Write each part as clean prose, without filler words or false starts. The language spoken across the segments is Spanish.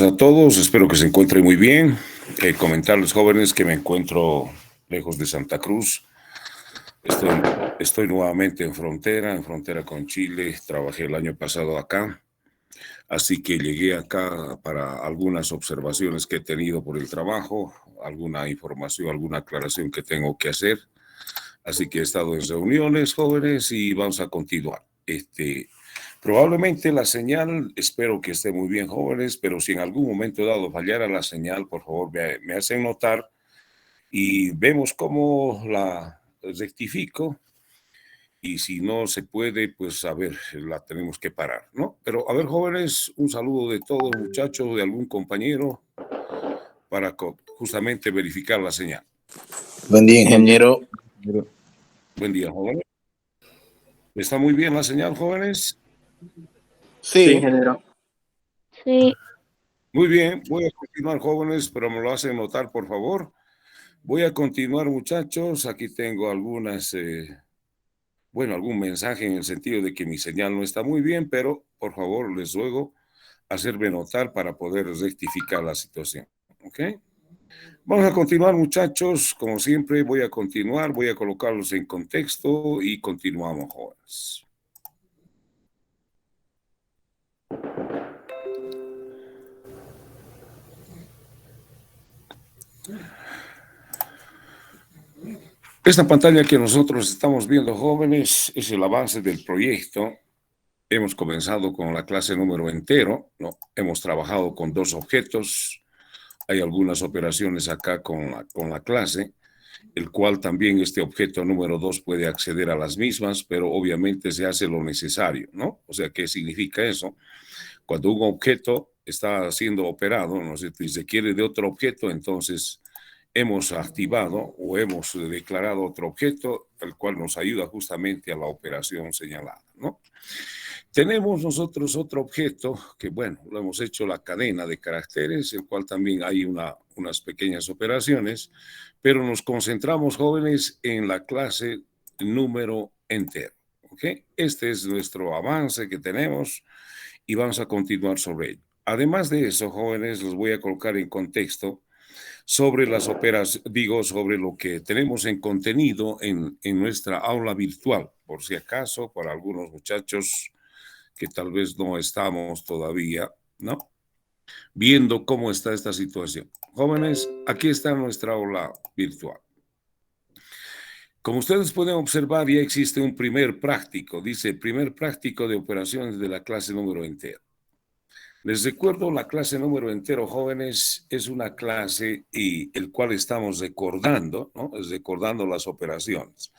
A todos, espero que se encuentren muy bien. Comentarles, jóvenes, que me encuentro lejos de Santa Cruz. Estoy, estoy nuevamente en frontera con Chile. Trabajé el año pasado acá, así que llegué acá para algunas observaciones que he tenido por el trabajo, alguna información, alguna aclaración que tengo que hacer. Así que he estado en reuniones, jóvenes, y vamos a continuar. Probablemente la señal, espero que esté muy bien, jóvenes, pero si en algún momento dado fallara la señal, por favor me hacen notar y vemos cómo la rectifico. Y si no se puede, pues a ver, la tenemos que parar, ¿no? Pero a ver, jóvenes, un saludo de todos, muchachos, de algún compañero, para justamente verificar la señal. Buen día, ingeniero. Buen día, jóvenes. ¿Está muy bien la señal, jóvenes? Sí, ingeniero. Sí, Muy bien, voy a continuar, jóvenes, pero me lo hacen notar, por favor. Voy a continuar, muchachos. Aquí tengo algunas, algún mensaje en el sentido de que mi señal no está muy bien, pero por favor les ruego hacerme notar para poder rectificar la situación. ¿Ok? Vamos a continuar, muchachos. Como siempre, voy a continuar, voy a colocarlos en contexto y continuamos, jóvenes. Esta pantalla que nosotros estamos viendo, jóvenes, es el avance del proyecto. Hemos comenzado con la clase número entero, ¿no? Hemos trabajado con 2 objetos. Hay algunas operaciones acá con la clase, el cual también este objeto número 2 puede acceder a las mismas, pero obviamente se hace lo necesario, ¿no? O sea, ¿qué significa eso? Cuando un objeto está siendo operado, ¿no? Si se quiere de otro objeto, entonces hemos activado o hemos declarado otro objeto, el cual nos ayuda justamente a la operación señalada, ¿no? Tenemos nosotros otro objeto que, bueno, lo hemos hecho la cadena de caracteres, el cual también hay unas pequeñas operaciones, pero nos concentramos, jóvenes, en la clase número entero. ¿Ok? Este es nuestro avance que tenemos y vamos a continuar sobre ello. Además de eso, jóvenes, los voy a colocar en contexto sobre las operaciones, sobre lo que tenemos en contenido en nuestra aula virtual, por si acaso, para algunos muchachos que tal vez no estamos todavía, ¿no? Viendo cómo está esta situación. Jóvenes, aquí está nuestra aula virtual. Como ustedes pueden observar, ya existe un primer práctico, dice primer práctico de operaciones de la clase número entero. Les recuerdo, la clase número entero, jóvenes, es una clase y el cual estamos recordando, ¿no? Es recordando las operaciones.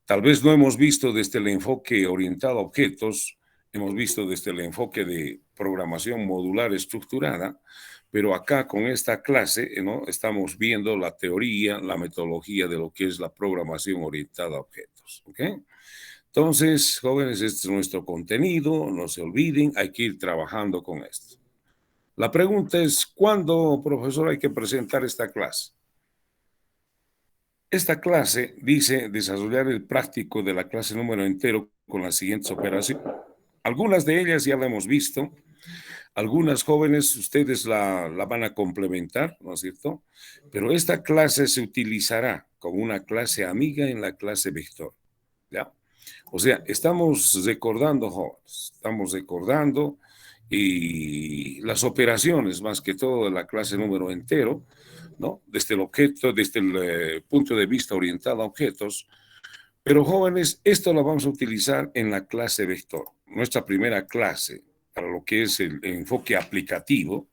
Tal vez no hemos visto desde el enfoque orientado a objetos, hemos visto desde el enfoque de programación modular estructurada, pero acá con esta clase, ¿no? Estamos viendo la teoría, la metodología de lo que es la programación orientada a objetos. ¿Ok? Entonces, jóvenes, este es nuestro contenido, no se olviden, hay que ir trabajando con esto. La pregunta es, ¿cuándo, profesor, hay que presentar esta clase? Esta clase dice desarrollar el práctico de la clase número entero con las siguientes operaciones. Algunas de ellas ya la hemos visto, algunas jóvenes ustedes la van a complementar, ¿no es cierto? Pero esta clase se utilizará como una clase amiga en la clase vector, ¿ya? O sea, estamos recordando, jóvenes, estamos recordando y las operaciones, más que todo de la clase número entero, ¿no? Desde el objeto, desde el punto de vista orientado a objetos. Pero jóvenes, esto lo vamos a utilizar en la clase vector, nuestra primera clase para lo que es el enfoque aplicativo,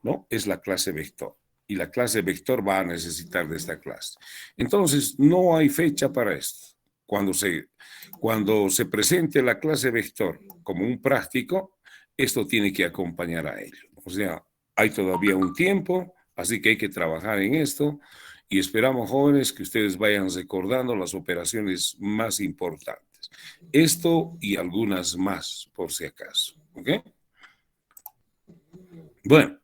¿no? Es la clase vector. Y la clase vector va a necesitar de esta clase. Entonces, no hay fecha para esto. Cuando se presente la clase vector como un práctico, esto tiene que acompañar a ello. O sea, hay todavía un tiempo, así que hay que trabajar en esto y esperamos, jóvenes, que ustedes vayan recordando las operaciones más importantes. Esto y algunas más, por si acaso. ¿Ok? Bueno.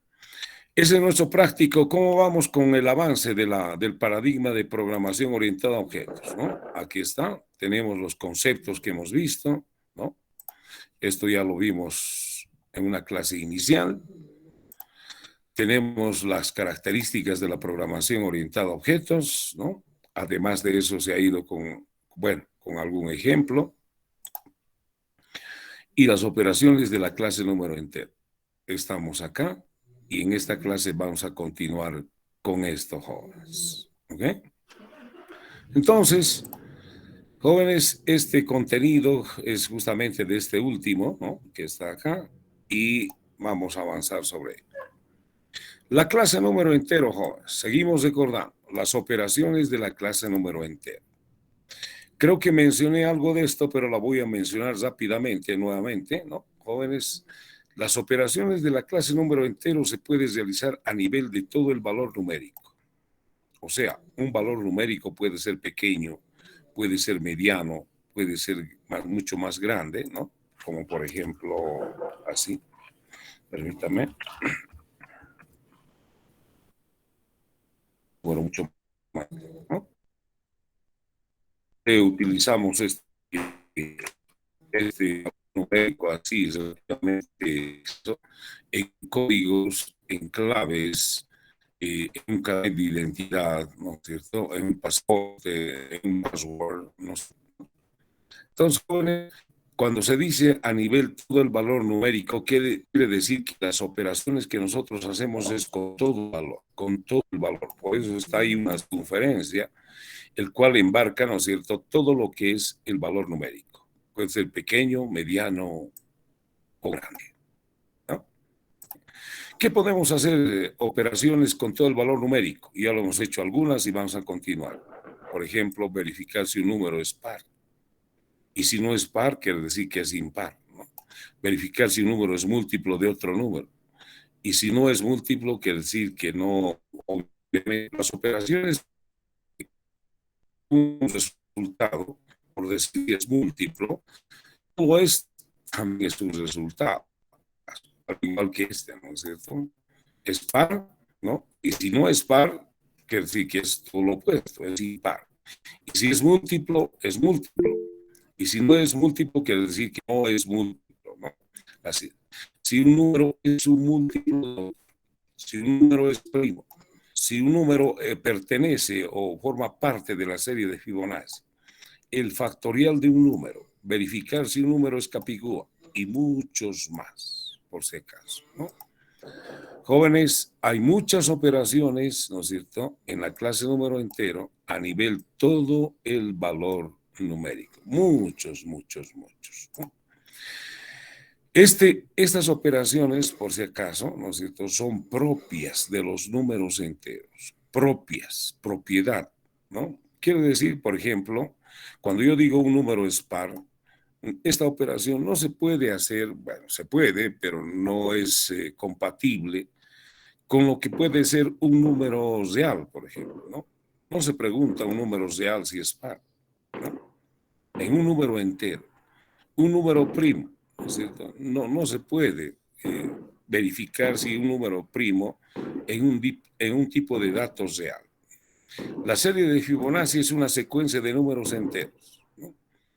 Ese es nuestro práctico. ¿Cómo vamos con el avance del paradigma de programación orientada a objetos, ¿no? Aquí está. Tenemos los conceptos que hemos visto, ¿no? Esto ya lo vimos en una clase inicial. Tenemos las características de la programación orientada a objetos, ¿no? Además de eso se ha ido con, bueno, con algún ejemplo. Y las operaciones de la clase número entero. Estamos acá y en esta clase vamos a continuar con esto, jóvenes. ¿Ok? Entonces, jóvenes, este contenido es justamente de este último, ¿no? Que está acá y vamos a avanzar sobre él. La clase número entero, jóvenes. Seguimos recordando las operaciones de la clase número entero. Creo que mencioné algo de esto, pero la voy a mencionar rápidamente nuevamente, ¿no? Jóvenes, las operaciones de la clase número entero se pueden realizar a nivel de todo el valor numérico. O sea, un valor numérico puede ser pequeño, puede ser mediano, puede ser mucho más grande, ¿no? Como por ejemplo, así. Permítame. Bueno, mucho más, ¿no? Utilizamos este numérico así, en códigos, en claves, en un carnet de identidad, ¿no es cierto? En un pasaporte, en un password, ¿no? Entonces, cuando se dice a nivel todo el valor numérico, quiere decir que las operaciones que nosotros hacemos es con todo el valor, con todo el valor. Por eso está ahí una circunferencia, el cual embarca, ¿no es cierto?, todo lo que es el valor numérico. Puede ser pequeño, mediano o grande, ¿no? ¿Qué podemos hacer? Operaciones con todo el valor numérico. Ya lo hemos hecho algunas y vamos a continuar. Por ejemplo, verificar si un número es par. Y si no es par, quiere decir que es impar, ¿no? Verificar si un número es múltiplo de otro número. Y si no es múltiplo, quiere decir que no. Obviamente, las operaciones, un resultado, por decir que es múltiplo, todo es también es un resultado, al igual que este, ¿no es cierto? Es par, ¿no? Y si no es par, quiere decir que es todo lo opuesto, es impar. Y si es múltiplo, es múltiplo. Y si no es múltiplo, quiere decir que no es múltiplo, ¿no? Así. Si un número es un múltiplo, si un número es primo, si un número pertenece o forma parte de la serie de Fibonacci, el factorial de un número, verificar si un número es Capicúa y muchos más, por si acaso, ¿no? Jóvenes, hay muchas operaciones, ¿no es cierto?, en la clase número entero a nivel todo el valor numérico. Muchos, muchos, muchos, ¿no? Estas operaciones, por si acaso, ¿no es cierto?, son propias de los números enteros, propias, propiedad, ¿no? Quiere decir, por ejemplo, cuando yo digo un número es par, esta operación no se puede hacer, bueno, se puede, pero no es compatible con lo que puede ser un número real, por ejemplo, ¿no? No se pregunta un número real si es par, ¿no? En un número entero, un número primo, ¿no es cierto? No se puede verificar si un número primo en un tipo de datos real. La serie de Fibonacci es una secuencia de números enteros, ¿no?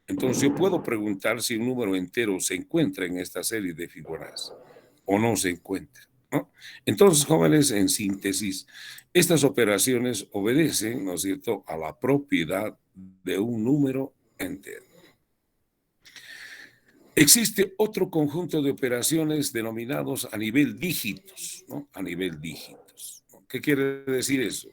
Entonces yo puedo preguntar si un número entero se encuentra en esta serie de Fibonacci o no se encuentra, ¿no? Entonces, jóvenes, en síntesis, estas operaciones obedecen, ¿no es cierto?, a la propiedad de un número entero. Existe otro conjunto de operaciones denominados a nivel dígitos, ¿no? A nivel dígitos. ¿Qué quiere decir eso?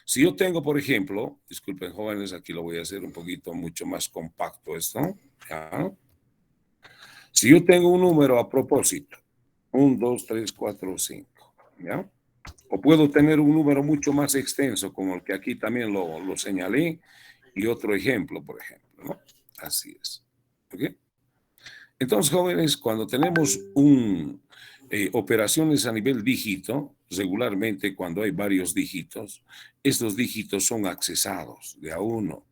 Si yo tengo, por ejemplo, disculpen jóvenes, aquí lo voy a hacer un poquito mucho más compacto esto, ¿ya? Si yo tengo un número a propósito, 1, 2, 3, 4, 5, ¿ya? O puedo tener un número mucho más extenso, como el que aquí también lo señalé, y otro ejemplo, por ejemplo, ¿no? Así es. ¿Ok? Entonces, jóvenes, cuando tenemos operaciones a nivel dígito, regularmente cuando hay varios dígitos, estos dígitos son accesados de a uno,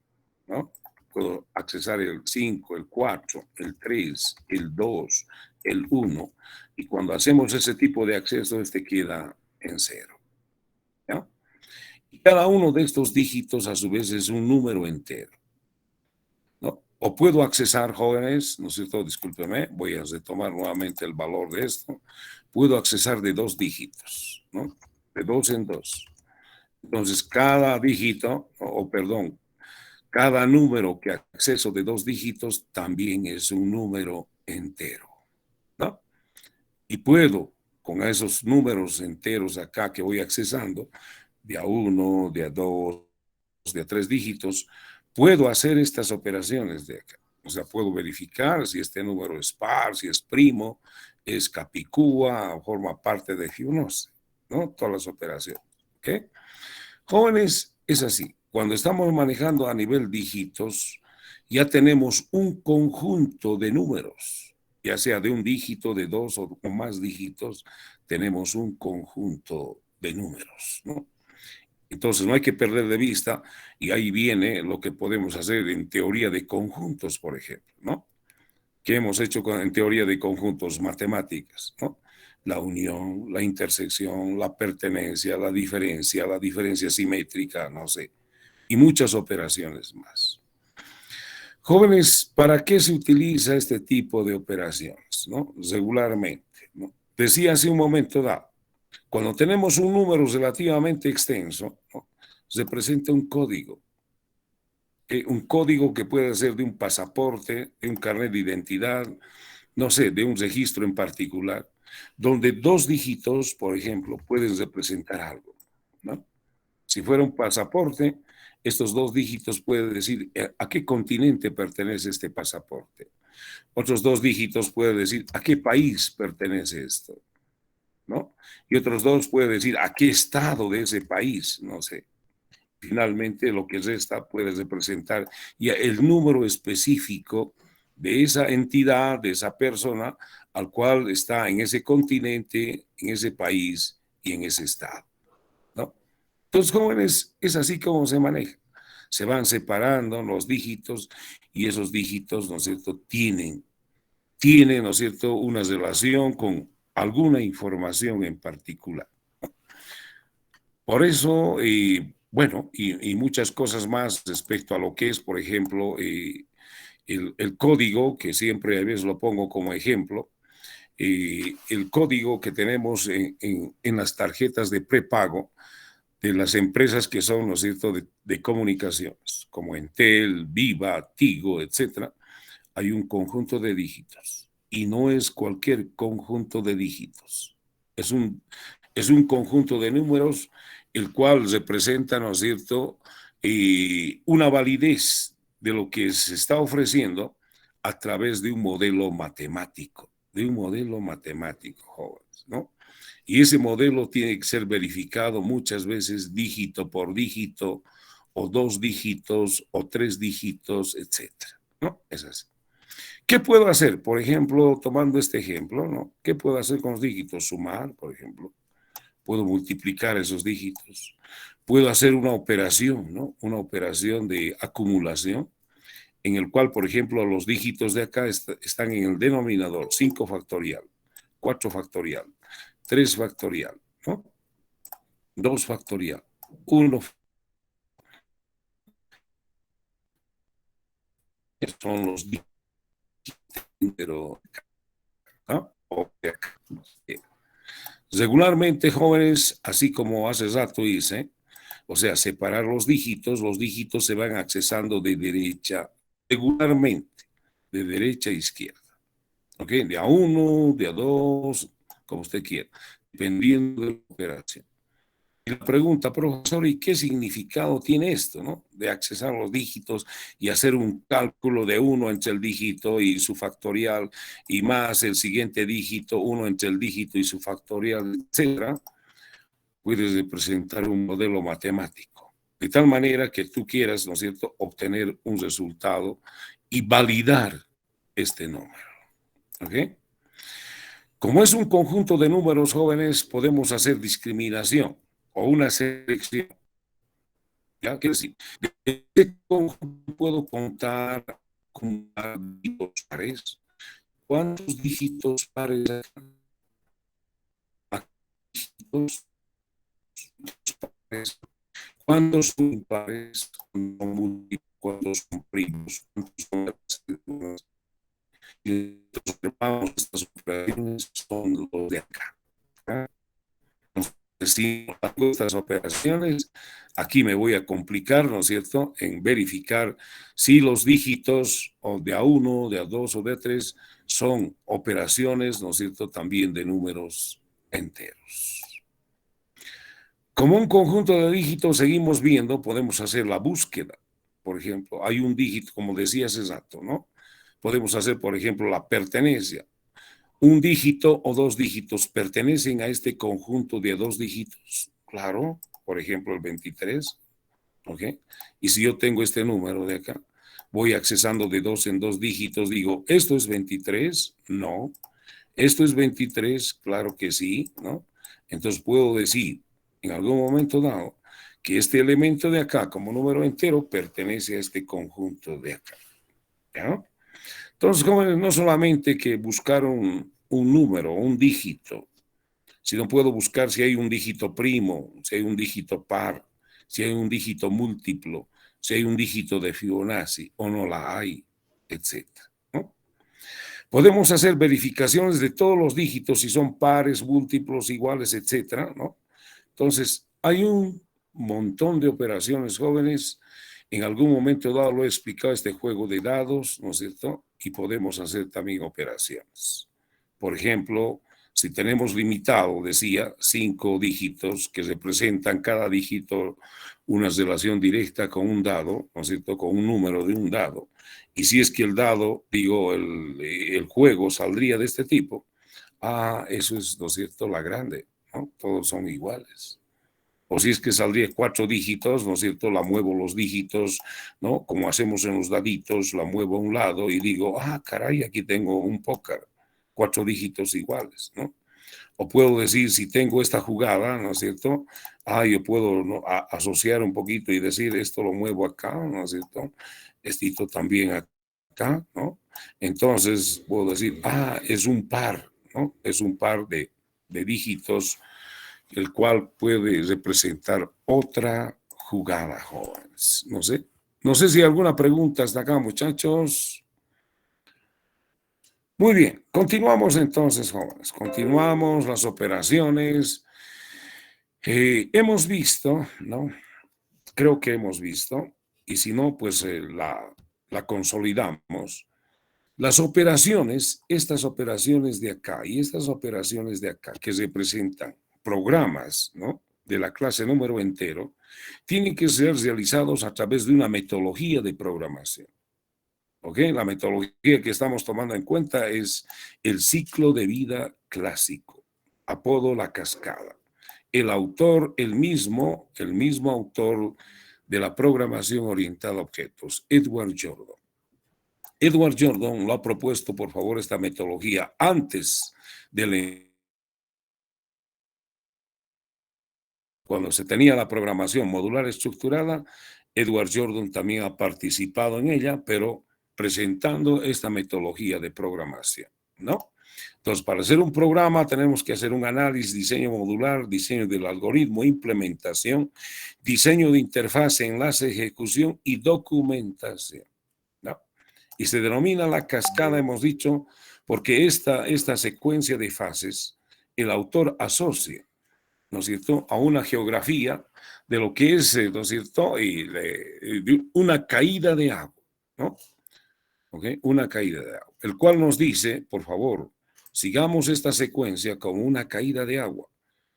¿no? Puedo accesar el 5, el 4, el 3, el 2, el 1, y cuando hacemos ese tipo de acceso, este queda en 0, ¿ya? Y cada uno de estos dígitos, a su vez, es un número entero, ¿no? O puedo accesar, jóvenes, ¿no es cierto? Discúlpeme, voy a retomar nuevamente el valor de esto. Puedo accesar de 2 dígitos, ¿no? de dos en dos. Entonces, cada dígito, perdón, cada número que acceso de dos dígitos también es un número entero, ¿no? Y puedo, con esos números enteros acá que voy accesando, de a uno, de a dos, de a tres dígitos, puedo hacer estas operaciones de acá. O sea, puedo verificar si este número es par, si es primo, es capicúa, o forma parte de Fibonacci, ¿no? Todas las operaciones, ¿ok? Jóvenes, es así. Cuando estamos manejando a nivel dígitos, ya tenemos un conjunto de números, ya sea de un dígito, de dos o más dígitos, tenemos un conjunto de números, ¿no? Entonces no hay que perder de vista, y ahí viene lo que podemos hacer en teoría de conjuntos, por ejemplo, ¿no? ¿Qué hemos hecho en teoría de conjuntos matemáticas, ¿no? La unión, la intersección, la pertenencia, la diferencia simétrica, no sé, y muchas operaciones más. Jóvenes, ¿para qué se utiliza este tipo de operaciones, ¿no? Regularmente, ¿no? Decía hace un momento dado, cuando tenemos un número relativamente extenso, ¿no? Se presenta un código que puede ser de un pasaporte, de un carnet de identidad, no sé, de un registro en particular, donde dos dígitos, por ejemplo, pueden representar algo, ¿no? Si fuera un pasaporte, estos dos dígitos pueden decir a qué continente pertenece este pasaporte. Otros dos dígitos pueden decir a qué país pertenece esto, ¿no? Y otros dos pueden decir a qué estado de ese país, no sé. Finalmente, lo que resta puede representar ya el número específico de esa entidad, de esa persona, al cual está en ese continente, en ese país y en ese estado, ¿no? Entonces, jóvenes, es así como se maneja. Se van separando los dígitos y esos dígitos, ¿no es cierto?, tienen, ¿no es cierto?, una relación con alguna información en particular. Por eso, bueno, y muchas cosas más respecto a lo que es, por ejemplo, el código, que siempre a veces lo pongo como ejemplo, el código que tenemos en las tarjetas de prepago de las empresas que son, ¿no es cierto?, de comunicaciones, como Entel, Viva, Tigo, etcétera. Hay un conjunto de dígitos y no es cualquier conjunto de dígitos. Es un conjunto de números el cual representa, ¿no es cierto?, una validez de lo que se está ofreciendo a través de un modelo matemático, jóvenes, ¿no? Y ese modelo tiene que ser verificado muchas veces dígito por dígito, o dos dígitos, o tres dígitos, etcétera, ¿no? Es así. ¿Qué puedo hacer? Por ejemplo, tomando este ejemplo, ¿no? ¿Qué puedo hacer con los dígitos? Sumar, por ejemplo. Puedo multiplicar esos dígitos. Puedo hacer una operación, ¿no? Una operación de acumulación, en el cual, por ejemplo, los dígitos de acá están en el denominador: 5 factorial, 4 factorial, 3 factorial, ¿no? 2 factorial, 1 son los dígitos, pero, ¿no? Regularmente, jóvenes, así como hace rato hice, o sea, separar los dígitos se van accesando de derecha, regularmente, de derecha a izquierda, ¿ok? De a uno, de a dos, como usted quiera, dependiendo de la operación. Y la pregunta, profesor, ¿y qué significado tiene esto, no? De accesar los dígitos y hacer un cálculo de uno entre el dígito y su factorial, y más el siguiente dígito, uno entre el dígito y su factorial, etcétera. Puedes representar un modelo matemático, de tal manera que tú quieras, ¿no es cierto?, obtener un resultado y validar este número, ¿ok? Como es un conjunto de números, jóvenes, podemos hacer discriminación o una selección. ¿Ya? Quiero decir, de este conjunto puedo contar con dígitos pares. ¿Cuántos dígitos pares hay? Dígitos pares. ¿Cuántos son impares? ¿Cuántos son primos? ¿Cuántos son las? Y observamos estas operaciones son los de acá. si hago estas operaciones, aquí me voy a complicar, ¿no es cierto?, en verificar si los dígitos o de A1, de A2 o de A3 son operaciones, ¿no es cierto?, también de números enteros. Como un conjunto de dígitos seguimos viendo, podemos hacer la búsqueda. Por ejemplo, hay un dígito, como decías, exacto, ¿no? Podemos hacer, por ejemplo, la pertenencia. Un dígito o dos dígitos pertenecen a este conjunto de dos dígitos. Claro, por ejemplo, el 23, ¿ok? Y si yo tengo este número de acá, voy accesando de dos en dos dígitos, digo, ¿esto es 23? No. ¿Esto es 23? Claro que sí, ¿no? Entonces puedo decir, en algún momento dado, que este elemento de acá, como número entero, pertenece a este conjunto de acá, ¿ya? Entonces, jóvenes, no solamente que buscar un número, un dígito, sino puedo buscar si hay un dígito primo, si hay un dígito par, si hay un dígito múltiplo, si hay un dígito de Fibonacci o no la hay, etc. ¿no? Podemos hacer verificaciones de todos los dígitos, si son pares, múltiplos, iguales, etc. ¿no? Entonces, hay un montón de operaciones, jóvenes. En algún momento dado lo he explicado, este juego de dados, ¿no es cierto? Y podemos hacer también operaciones. Por ejemplo, si tenemos limitado, decía, 5 dígitos que representan cada dígito una relación directa con un dado, ¿no es cierto?, con un número de un dado. Y si es que el dado, digo, el juego saldría de este tipo, eso es, ¿no es cierto?, la grande, ¿no? Todos son iguales. O si es que saldría 4 dígitos, ¿no es cierto?, la muevo los dígitos, ¿no? Como hacemos en los daditos, la muevo a un lado y digo, caray, aquí tengo un póker, 4 dígitos iguales, ¿no? O puedo decir, si tengo esta jugada, ¿no es cierto? Yo puedo, ¿no?, asociar un poquito y decir, esto lo muevo acá, ¿no es cierto? Esto también acá, ¿no? Entonces puedo decir, es un par, ¿no? Es un par de dígitos, el cual puede representar otra jugada, jóvenes. No sé si hay alguna pregunta hasta acá, muchachos. Muy bien, continuamos entonces, jóvenes. Continuamos las operaciones. Hemos visto, ¿no? Creo que hemos visto, y si no, pues la consolidamos. Las operaciones, estas operaciones de acá y estas operaciones de acá, que representan programas, ¿no?, de la clase número entero, tienen que ser realizados a través de una metodología de programación. ¿Ok? La metodología que estamos tomando en cuenta es el ciclo de vida clásico, apodo la cascada. El autor, el mismo autor de la programación orientada a objetos, Edward Jordan. Edward Jordan lo ha propuesto, por favor, esta metodología antes cuando se tenía la programación modular estructurada. Edward Jordan también ha participado en ella, pero presentando esta metodología de programación, ¿no? Entonces, para hacer un programa tenemos que hacer un análisis, diseño modular, diseño del algoritmo, implementación, diseño de interfase, enlace, ejecución y documentación, ¿no? Y se denomina la cascada, hemos dicho, porque esta secuencia de fases el autor asocia, ¿no es cierto?, a una geografía de lo que es, ¿no es cierto?, una caída de agua, ¿no? ¿Ok? Una caída de agua, el cual nos dice, por favor, sigamos esta secuencia como una caída de agua,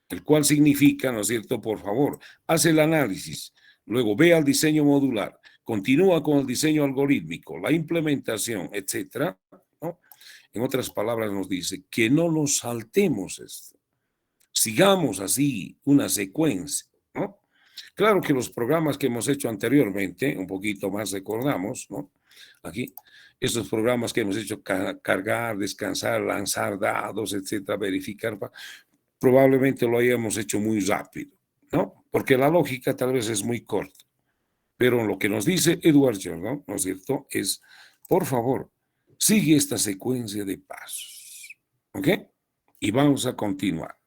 el cual significa, ¿no es cierto?, por favor, hace el análisis, luego ve al diseño modular, continúa con el diseño algorítmico, la implementación, etcétera, ¿no? En otras palabras, nos dice que no nos saltemos esto. Sigamos así una secuencia, ¿no? Claro que los programas que hemos hecho anteriormente, un poquito más recordamos, ¿no? Aquí, esos programas que hemos hecho, cargar, descansar, lanzar dados, etcétera, verificar, probablemente lo hayamos hecho muy rápido, ¿no? Porque la lógica tal vez es muy corta. Pero lo que nos dice Edward Jordan, ¿no es cierto?, es, por favor, sigue esta secuencia de pasos, ¿ok? Y vamos a continuar.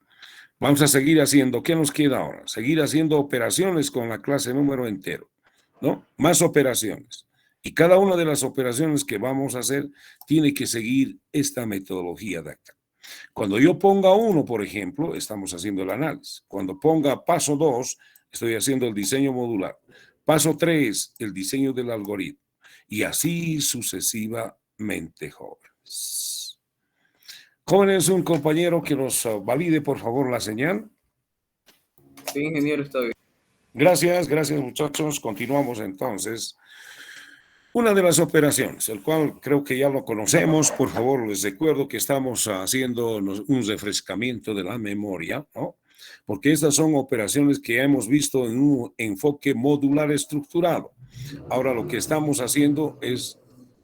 Vamos a seguir haciendo, ¿qué nos queda ahora? Seguir haciendo operaciones con la clase número entero, ¿no? Más operaciones. Y cada una de las operaciones que vamos a hacer tiene que seguir esta metodología de acá. Cuando yo ponga 1, por ejemplo, estamos haciendo el análisis. Cuando ponga paso 2, estoy haciendo el diseño modular. Paso 3, el diseño del algoritmo. Y así sucesivamente, jóvenes. Jóvenes, un compañero que nos valide, por favor, la señal. Sí, ingeniero, está bien. Gracias, gracias, muchachos. Continuamos entonces. Una de las operaciones, el cual creo que ya lo conocemos, por favor, les recuerdo que estamos haciendo un refrescamiento de la memoria, ¿no? Porque estas son operaciones que hemos visto en un enfoque modular estructurado. Ahora lo que estamos haciendo es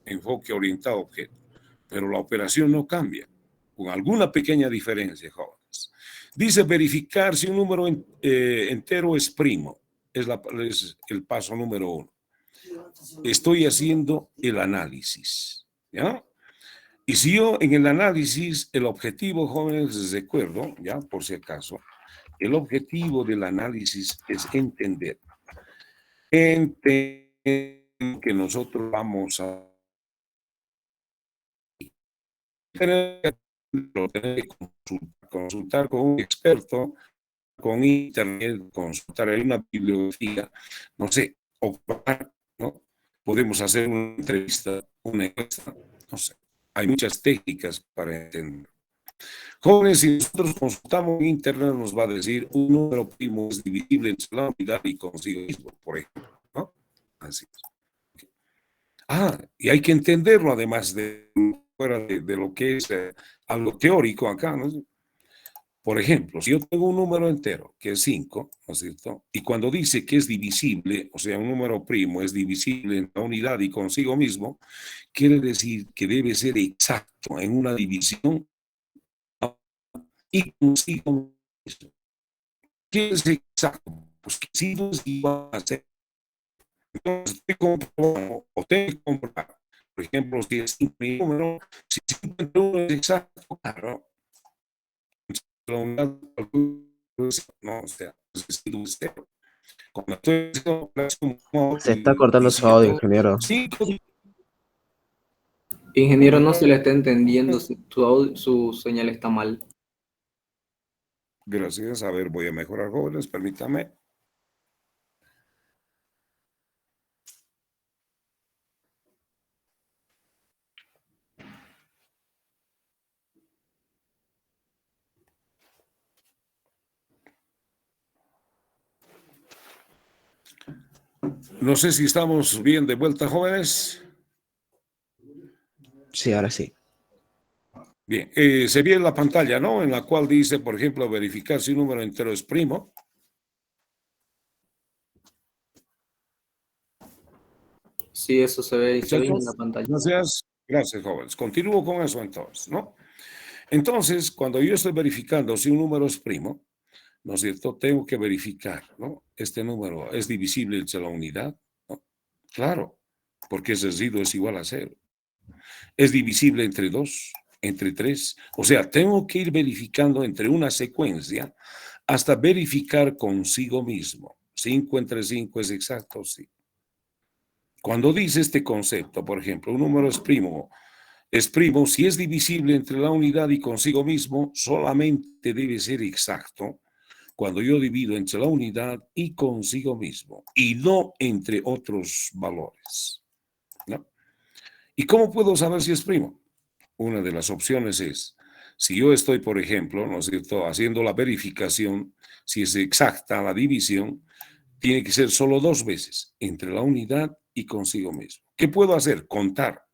enfoque orientado a objeto, pero la operación no cambia, con alguna pequeña diferencia, jóvenes. Dice verificar si un número entero es primo, es el paso número 1. Estoy haciendo el análisis, ¿ya? Y si yo en el análisis, el objetivo, jóvenes, les recuerdo, ya, por si acaso, el objetivo del análisis es entender que nosotros vamos a tener que consultar con un experto, con internet, consultar en una bibliografía, no sé, o ¿no? Podemos hacer una entrevista, una encuesta, no sé. Hay muchas técnicas para entender. Jóvenes, si nosotros consultamos en internet, nos va a decir un número primo es divisible entre la unidad y consigo mismo, por ejemplo, ¿no? Así es. Y hay que entenderlo, además de fuera de lo que es algo teórico acá, ¿no? Por ejemplo, si yo tengo un número entero, que es 5, ¿no es cierto? Y cuando dice que es divisible, o sea, un número primo es divisible en la unidad y consigo mismo, quiere decir que debe ser exacto en una división y consigo mismo. ¿Qué es exacto? Pues que si no es igual a ser. Entonces, tengo que comprobar. Por ejemplo, si es un número, si 51 es exacto, claro. La unidad, no, o sea, es cero. Cuando estoy haciendo Se está cortando su audio, ingeniero. 5, Ingeniero, no se le está entendiendo, su señal está mal. gracias. A ver, voy a mejorar, jóvenes, permítame. No sé si estamos bien de vuelta, jóvenes. Sí, ahora sí. Bien, se ve en la pantalla, ¿no? En la cual dice, por ejemplo, verificar si un número entero es primo. Sí, eso se ve bien en la pantalla. Gracias, jóvenes. Continúo con eso entonces, ¿no? Entonces, cuando yo estoy verificando si un número es primo, ¿no es cierto? Tengo que verificar, ¿no? Este número es divisible entre la unidad, ¿no? Claro, porque ese residuo es igual a 0. Es divisible entre 2, entre 3. O sea, tengo que ir verificando entre una secuencia hasta verificar consigo mismo. 5 entre 5 es exacto, sí. Cuando dice este concepto, por ejemplo, un número es primo si es divisible entre la unidad y consigo mismo, solamente debe ser exacto cuando yo divido entre la unidad y consigo mismo, y no entre otros valores, ¿no? ¿Y cómo puedo saber si es primo? Una de las opciones es, si yo estoy, por ejemplo, ¿no es cierto?, haciendo la verificación, si es exacta la división, tiene que ser solo 2 veces, entre la unidad y consigo mismo. ¿Qué puedo hacer? Contar.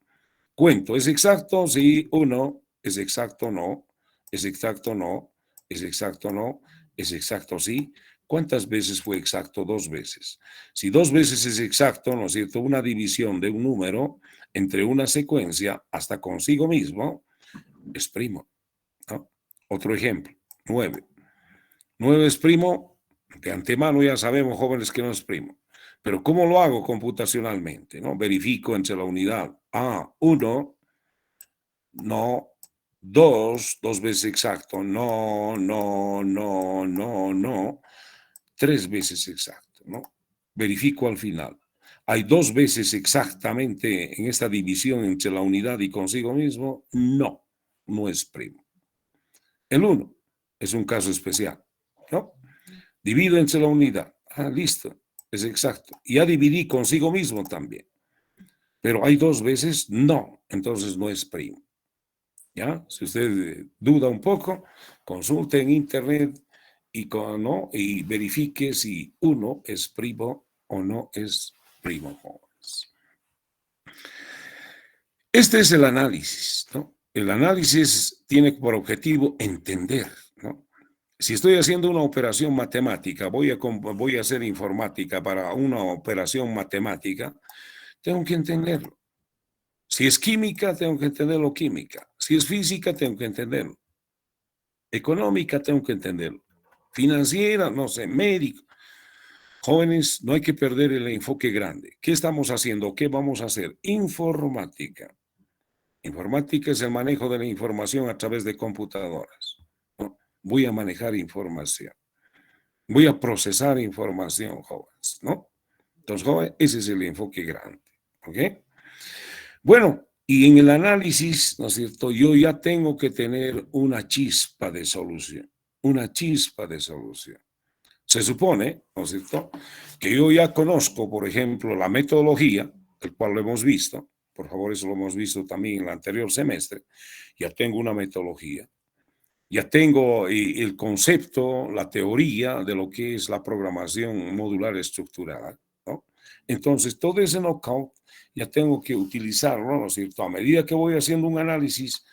Cuento, ¿es exacto? Sí o no. ¿Es exacto? No. ¿Es exacto? No. ¿Es exacto? No. ¿Es exacto? Sí. ¿Cuántas veces fue exacto? 2 veces. Si 2 veces es exacto, ¿no es cierto? Una división de un número entre una secuencia hasta consigo mismo es primo, ¿no? Otro ejemplo, 9. 9 es primo, de antemano ya sabemos, jóvenes, que no es primo. Pero ¿cómo lo hago computacionalmente? ¿No? Verifico entre la unidad. 1, no. 2 veces exacto. No, no, no, no, no. 3 veces exacto, ¿no? Verifico al final. ¿Hay 2 veces exactamente en esta división entre la unidad y consigo mismo? No, no es primo. El 1 es un caso especial, ¿no? Divido entre la unidad. Listo, es exacto. Ya dividí consigo mismo también. Pero hay 2 veces no, entonces no es primo. ¿Ya? Si usted duda un poco, consulte en internet ¿no? Y verifique si 1 es primo o no es primo, jóvenes. Este es el análisis, ¿no? El análisis tiene por objetivo entender, ¿no? Si estoy haciendo una operación matemática, voy a hacer informática para una operación matemática, tengo que entenderlo. Si es química, tengo que entenderlo química. Si es física, tengo que entenderlo. Económica, tengo que entenderlo. Financiera, no sé, médico. Jóvenes, no hay que perder el enfoque grande. ¿Qué estamos haciendo? ¿Qué vamos a hacer? Informática. Informática es el manejo de la información a través de computadoras, ¿no? Voy a manejar información. Voy a procesar información, jóvenes, ¿no? Entonces, jóvenes, ese es el enfoque grande, ¿ok? Bueno, y en el análisis, ¿no es cierto? Yo ya tengo que tener una chispa de solución, una chispa de solución. Se supone, ¿no es cierto?, que yo ya conozco, por ejemplo, la metodología, el cual lo hemos visto, por favor, eso lo hemos visto también en el anterior semestre, ya tengo una metodología, ya tengo el concepto, la teoría de lo que es la programación modular estructurada, ¿no? Entonces, todo ese know-how ya tengo que utilizarlo, ¿no es cierto? A medida que voy haciendo un análisis,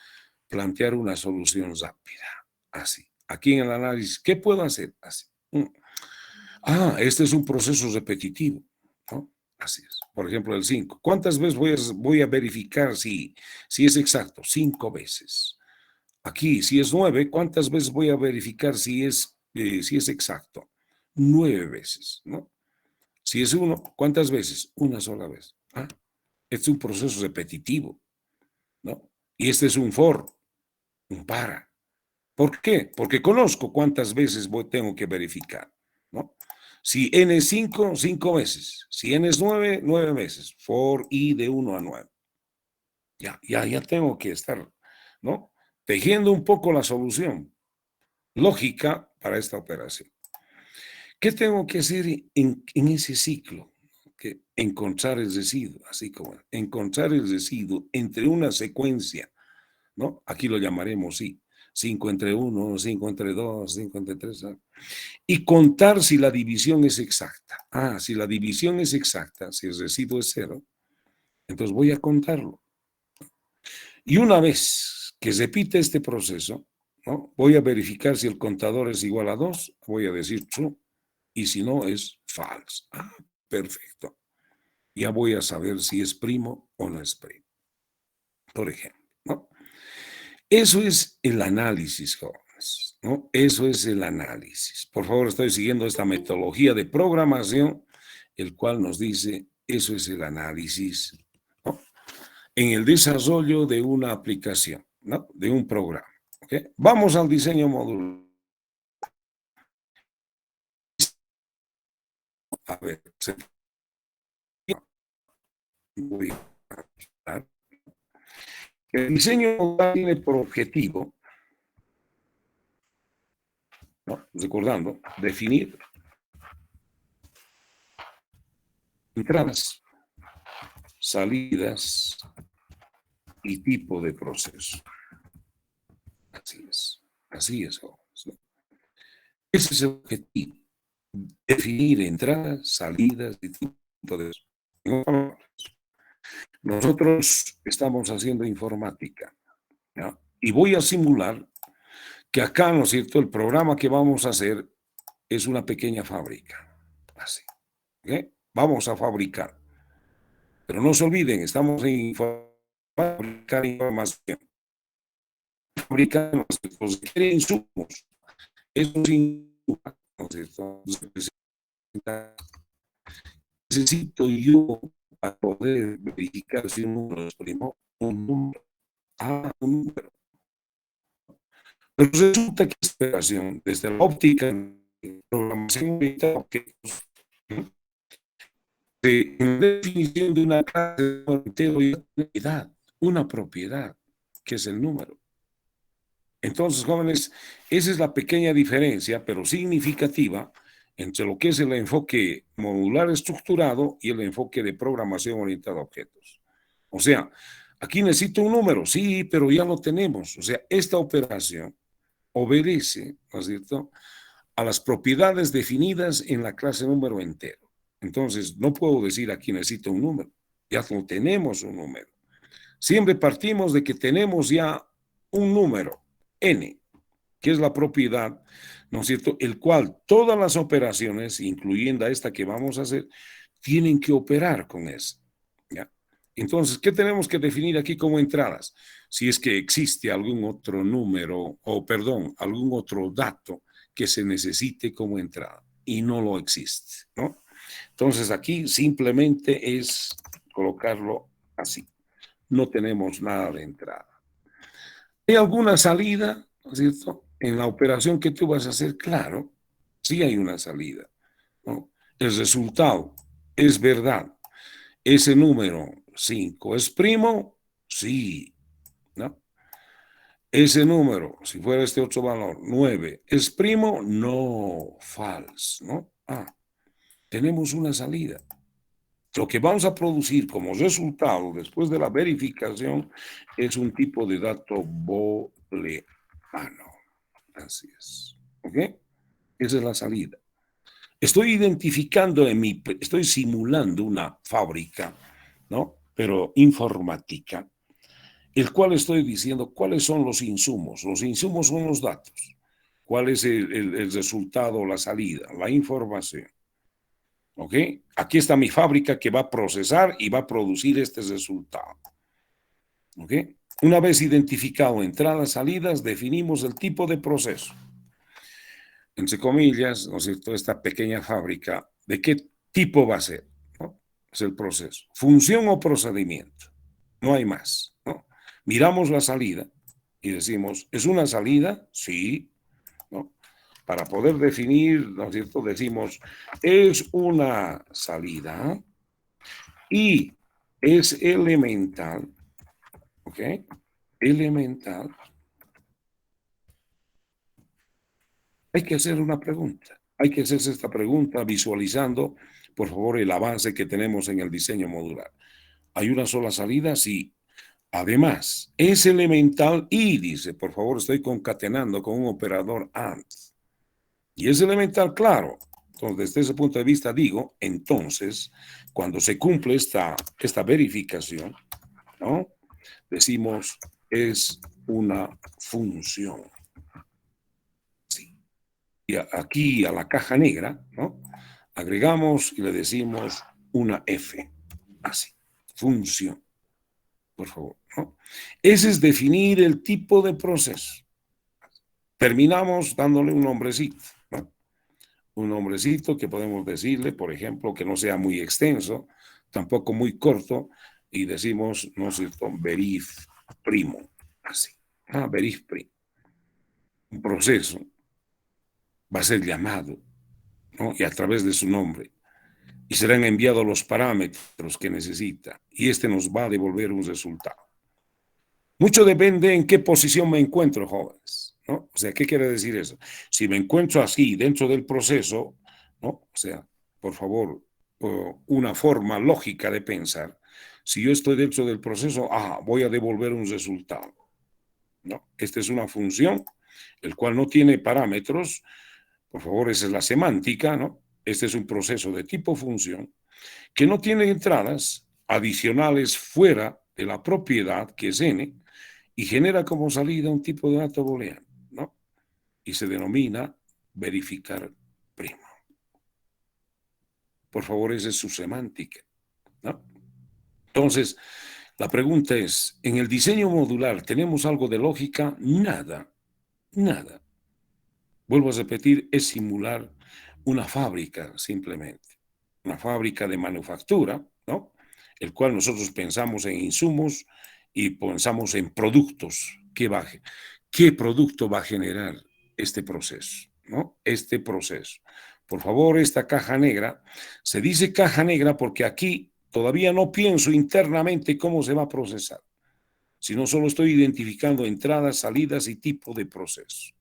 plantear una solución rápida, así. Aquí en el análisis, ¿qué puedo hacer? Así. Este es un proceso repetitivo, ¿no? Así es. Por ejemplo, el 5. ¿Cuántas veces voy a verificar si es exacto? 5 veces. Aquí, si es 9, ¿cuántas veces voy a verificar si es exacto? 9 veces, ¿no? Si es 1, ¿cuántas veces? Una sola vez. Este es un proceso repetitivo, ¿no? Y este es un for, un para. ¿Por qué? Porque conozco cuántas veces tengo que verificar, ¿no? Si n es 5, 5 veces. Si n es 9, 9 veces. For i de 1 a 9. Ya tengo que estar, ¿no? Tejiendo un poco la solución lógica para esta operación. ¿Qué tengo que hacer en ese ciclo? Que encontrar el residuo, así como encontrar el residuo entre una secuencia, ¿no? Aquí lo llamaremos, sí, 5 entre 1, 5 entre 2, 5 entre 3, ¿no? Y contar si la división es exacta. Si la división es exacta, si el residuo es 0, entonces voy a contarlo. Y una vez que repite este proceso, ¿no? Voy a verificar si el contador es igual a 2, voy a decir true, y si no es false. Perfecto. Ya voy a saber si es primo o no es primo, por ejemplo, ¿no? Eso es el análisis, jóvenes, ¿no? Eso es el análisis. Por favor, estoy siguiendo esta metodología de programación, el cual nos dice, eso es el análisis, ¿no? En el desarrollo de una aplicación, ¿no? De un programa, ¿ok? Vamos al diseño modular. A ver, voy a el diseño modular tiene por objetivo, ¿no? Recordando, definir entradas, salidas y tipo de proceso. Así es, jóvenes, ¿no? Ese es el objetivo, definir entradas, salidas y tipo de proceso. Nosotros estamos haciendo informática, ¿no? Y voy a simular que acá, ¿no es cierto?, el programa que vamos a hacer es una pequeña fábrica, así, ¿ok? Vamos a fabricar. Pero no se olviden, estamos en fabricar información. Fabricar, se quieren insumos. Esos insumos, ¿no es cierto?, necesito yo para poder verificar si un número es primo, un número. Un número. Pero resulta que esta operación, desde la óptica de programación orientada a objetos, ¿no? En la definición de una clase de una propiedad, que es el número. Entonces, jóvenes, esa es la pequeña diferencia, pero significativa, entre lo que es el enfoque modular estructurado y el enfoque de programación orientada a objetos. O sea, aquí necesito un número, sí, pero ya lo tenemos. O sea, esta operación obedece, ¿no es cierto?, a las propiedades definidas en la clase número entero. Entonces, no puedo decir aquí necesito un número, ya no tenemos un número. Siempre partimos de que tenemos ya un número, n, que es la propiedad, ¿no es cierto?, el cual todas las operaciones, incluyendo esta que vamos a hacer, tienen que operar con eso. ¿Ya? Entonces, ¿qué tenemos que definir aquí como entradas? Si es que existe algún otro número, o perdón, algún otro dato que se necesite como entrada, y no lo existe, ¿no? Entonces, aquí simplemente es colocarlo así. No tenemos nada de entrada. ¿Hay alguna salida, ¿no es cierto? En la operación que tú vas a hacer, claro, sí hay una salida, ¿no? El resultado es verdad. Ese número 5 es primo, sí, ¿no? Ese número, si fuera este otro valor, 9, ¿es primo? No, falso, ¿no? Tenemos una salida. Lo que vamos a producir como resultado después de la verificación es un tipo de dato booleano. Así es. ¿Ok? Esa es la salida. Estoy identificando estoy simulando una fábrica, ¿no? Pero informática, el cual estoy diciendo cuáles son los insumos. Los insumos son los datos. ¿Cuál es el resultado, la salida, la información? ¿Ok? Aquí está mi fábrica que va a procesar y va a producir este resultado. ¿Ok? Una vez identificado entradas, salidas, definimos el tipo de proceso. Entre comillas, ¿no es cierto?, esta pequeña fábrica, ¿de qué tipo va a ser? ¿No? Es el proceso. Función o procedimiento. No hay más, ¿no? Miramos la salida y decimos, ¿es una salida? Sí, ¿no? Para poder definir, ¿no es cierto?, decimos, es una salida y es elemental, ¿ok? Elemental. Hay que hacer una pregunta. Hay que hacerse esta pregunta visualizando, por favor, el avance que tenemos en el diseño modular. ¿Hay una sola salida? Sí. Además, es elemental y dice, por favor, estoy concatenando con un operador AND. Y es elemental, claro. Entonces, desde ese punto de vista digo, entonces, cuando se cumple esta verificación, ¿no?, decimos, es una función. Sí. Y aquí a la caja negra, ¿no?, agregamos y le decimos una F. Así, función. Por favor, ¿no? Ese es definir el tipo de proceso. Terminamos dándole un nombrecito, ¿no? Un nombrecito que podemos decirle, por ejemplo, que no sea muy extenso, tampoco muy corto, y decimos, no sé, verif primo, así. Verif primo. Un proceso va a ser llamado, ¿no?, y a través de su nombre, y serán enviados los parámetros que necesita, y este nos va a devolver un resultado. Mucho depende en qué posición me encuentro, jóvenes, ¿no? O sea, ¿qué quiere decir eso? Si me encuentro así dentro del proceso, ¿no? O sea, por favor, una forma lógica de pensar. Si yo estoy dentro del proceso, voy a devolver un resultado, ¿no? Esta es una función, el cual no tiene parámetros. Por favor, esa es la semántica, ¿no? Este es un proceso de tipo función que no tiene entradas adicionales fuera de la propiedad, que es n, y genera como salida un tipo de dato booleano, ¿no? Y se denomina verificar primo. Por favor, esa es su semántica, ¿no? Entonces, la pregunta es, ¿en el diseño modular tenemos algo de lógica? Nada, nada. Vuelvo a repetir, es simular una fábrica simplemente, una fábrica de manufactura, ¿no?, el cual nosotros pensamos en insumos y pensamos en productos. ¿Qué producto va a generar este proceso, ¿no? Este proceso. Por favor, esta caja negra, se dice caja negra porque aquí todavía no pienso internamente cómo se va a procesar. sino solo estoy identificando entradas, salidas y tipo de proceso.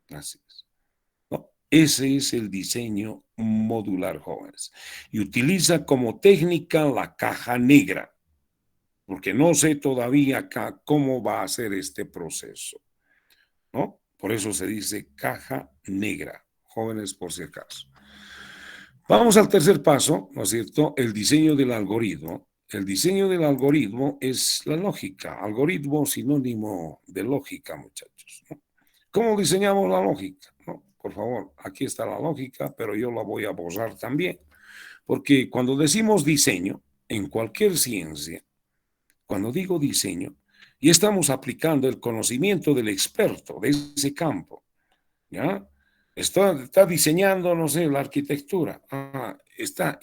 Así es. ¿No? Ese es el diseño modular, jóvenes. Y utiliza como técnica la caja negra, porque no sé todavía acá cómo va a ser este proceso, ¿no? Por eso se dice caja negra, jóvenes, por si acaso. Vamos al tercer paso, ¿no es cierto? El diseño del algoritmo. El diseño del algoritmo es la lógica. Algoritmo sinónimo de lógica, muchachos, ¿no? ¿Cómo diseñamos la lógica? ¿No? Por favor, aquí está la lógica, pero yo la voy a posar también. Porque cuando decimos diseño, en cualquier ciencia, cuando digo diseño, y estamos aplicando el conocimiento del experto de ese campo, ¿ya? Está diseñando, no sé, la arquitectura. Está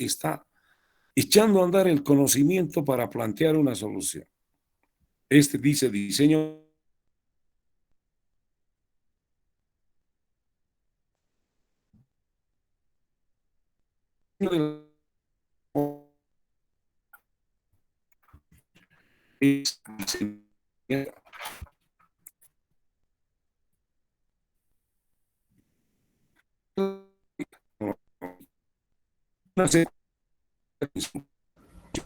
echando a andar el conocimiento para plantear una solución. Este dice diseño del es diseñar. No sé,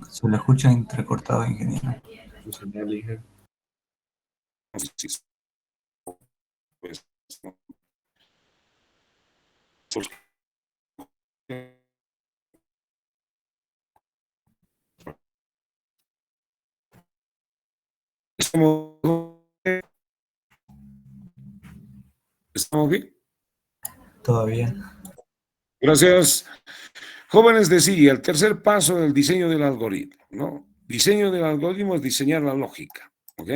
Se lo escucha entrecortado, ingeniero. Su señal, hija. pues, no. Porque ¿Estamos bien? Todavía. Gracias. Jóvenes, decía, el tercer paso del diseño del algoritmo, ¿no? Diseño del algoritmo es diseñar la lógica, ¿ok?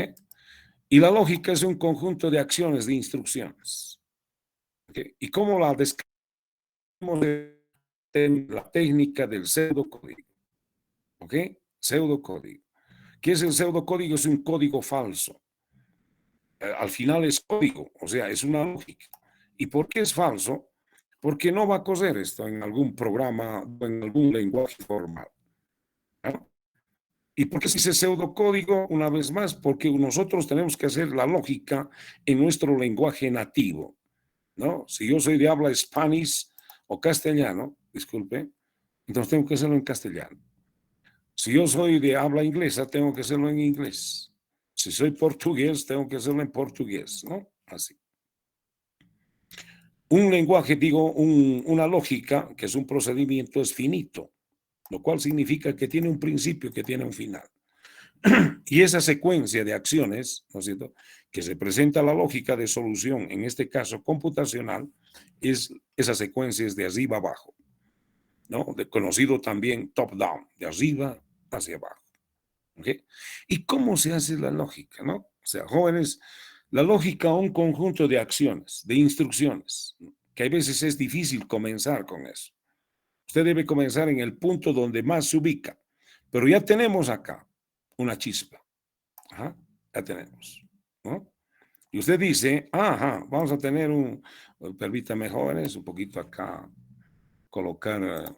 Y la lógica es un conjunto de acciones, de instrucciones. ¿Okay? ¿Y cómo la describimos? La técnica del pseudocódigo, ¿ok? Pseudocódigo. ¿Qué es el pseudocódigo? Es un código falso. Al final es código, o sea, es una lógica. ¿Y por qué es falso? Porque no va a coser esto en algún programa o en algún lenguaje formal, ¿no? ¿Y por qué se dice pseudocódigo? Una vez más, porque nosotros tenemos que hacer la lógica en nuestro lenguaje nativo, ¿no? Si yo soy de habla spanish o castellano, disculpe, entonces tengo que hacerlo en castellano. Si yo soy de habla inglesa, tengo que hacerlo en inglés. Si soy portugués, tengo que hacerlo en portugués, ¿no? Así. Un lenguaje, digo, una lógica, que es un procedimiento, es finito, lo cual significa que tiene un principio, que tiene un final. Y esa secuencia de acciones, ¿no es cierto?, que se presenta la lógica de solución, en este caso computacional, esa secuencia es de arriba abajo, ¿no? Conocido también top-down, de arriba hacia abajo. ¿Okay? ¿Y cómo se hace la lógica, no? O sea, jóvenes, la lógica, un conjunto de acciones, de instrucciones, que a veces es difícil comenzar con eso. Usted debe comenzar en el punto donde más se ubica, pero ya tenemos acá una chispa. Ajá, ya tenemos, ¿no? Y usted dice, ajá, vamos a tener permítame, jóvenes, un poquito acá, colocar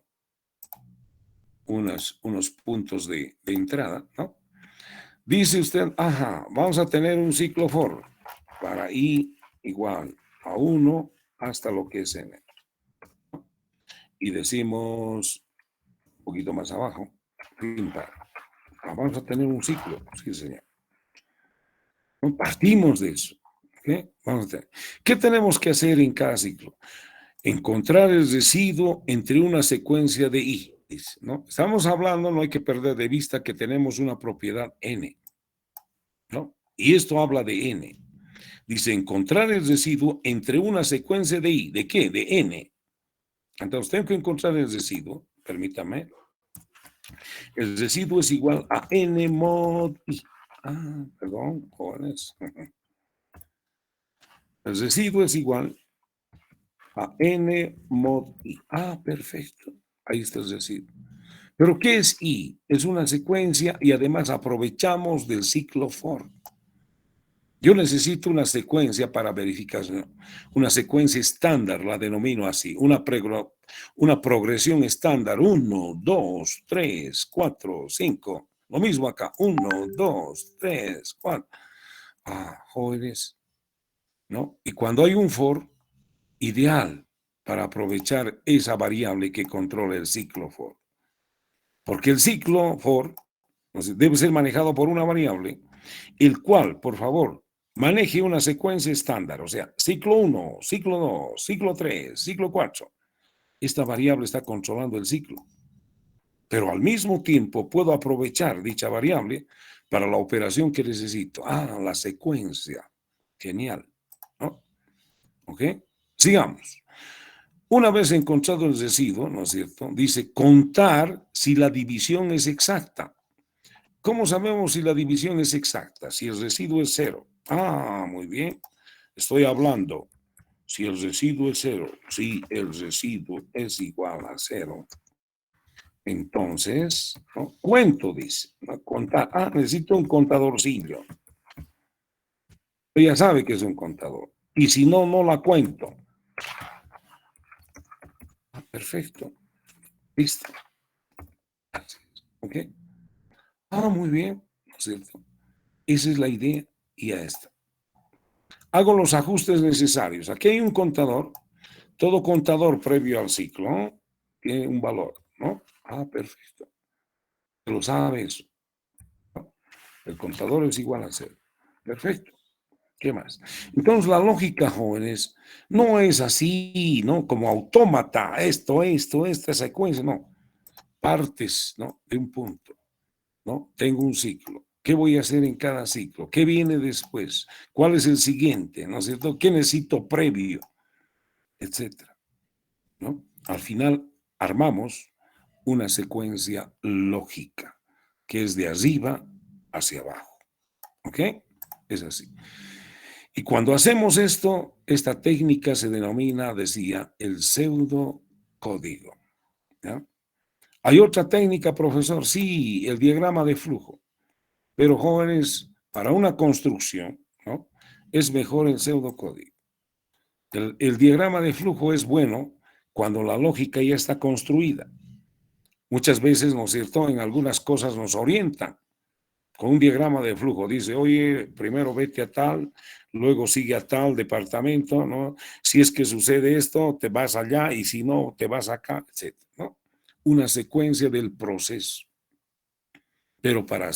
unos puntos de entrada, ¿no? Dice usted, ajá, vamos a tener un ciclo for para i igual a 1 hasta lo que es n. Y decimos, un poquito más abajo, vamos a tener un ciclo, sí señor. No partimos de eso. ¿Okay? Vamos a tener. ¿Qué tenemos que hacer en cada ciclo? Encontrar el residuo entre una secuencia de i. ¿No? Estamos hablando, no hay que perder de vista que tenemos una propiedad n, ¿no? Y esto habla de n. Dice, encontrar el residuo entre una secuencia de i. ¿De qué? De n. Entonces, tengo que encontrar el residuo. Permítame. El residuo es igual a n mod i. Perdón, jóvenes. El residuo es igual a n mod i. Perfecto. Ahí está el residuo. ¿Pero qué es i? Es una secuencia y además aprovechamos del ciclo for. Yo necesito una secuencia para verificación, una secuencia estándar, la denomino así, una progresión estándar, 1, 2, 3, 4, 5, Lo mismo acá. 1, 2, 3, 4. Jóvenes, ¿no? Y cuando hay un for, ideal para aprovechar esa variable que controla el ciclo for. Porque el ciclo for debe ser manejado por una variable, el cual, por favor, maneje una secuencia estándar, o sea, ciclo 1, ciclo 2, ciclo 3, ciclo 4. Esta variable está controlando el ciclo. Pero al mismo tiempo puedo aprovechar dicha variable para la operación que necesito. La secuencia. Genial, ¿no? ¿Ok? Sigamos. Una vez encontrado el residuo, ¿no es cierto? Dice contar si la división es exacta. ¿Cómo sabemos si la división es exacta? Si el residuo es 0. Muy bien. Estoy hablando. Si el residuo es 0, si el residuo es igual a 0, entonces, ¿no? Cuento, dice. ¿No? Contar. Necesito un contadorcillo. Ella sabe que es un contador. Y si no, no la cuento. Perfecto. Listo. ¿Ok? Muy bien. ¿No es cierto? Esa es la idea y ya está. Hago los ajustes necesarios. Aquí hay un contador. Todo contador previo al ciclo tiene un valor, ¿no? Perfecto. Lo sabe eso. ¿No? El contador es igual a 0. Perfecto. ¿Qué más? Entonces la lógica, jóvenes, no es así, ¿no? Como autómata, esta secuencia, no. Partes, ¿no? De un punto, ¿no? Tengo un ciclo. ¿Qué voy a hacer en cada ciclo? ¿Qué viene después? ¿Cuál es el siguiente? ¿No es cierto? ¿Qué necesito previo? Etcétera, ¿no? Al final armamos una secuencia lógica que es de arriba hacia abajo. ¿Ok? Es así. Y cuando hacemos esto, esta técnica se denomina, decía, el pseudocódigo. ¿Ya? Hay otra técnica, profesor, sí, el diagrama de flujo. Pero jóvenes, para una construcción, ¿no? Es mejor el pseudocódigo. El diagrama de flujo es bueno cuando la lógica ya está construida. Muchas veces, ¿no es cierto?, en algunas cosas nos orientan con un diagrama de flujo. Dice, oye, primero vete a tal, luego sigue a tal departamento, ¿no? Si es que sucede esto, te vas allá y si no, te vas acá, etc., ¿no? Una secuencia del proceso. Pero para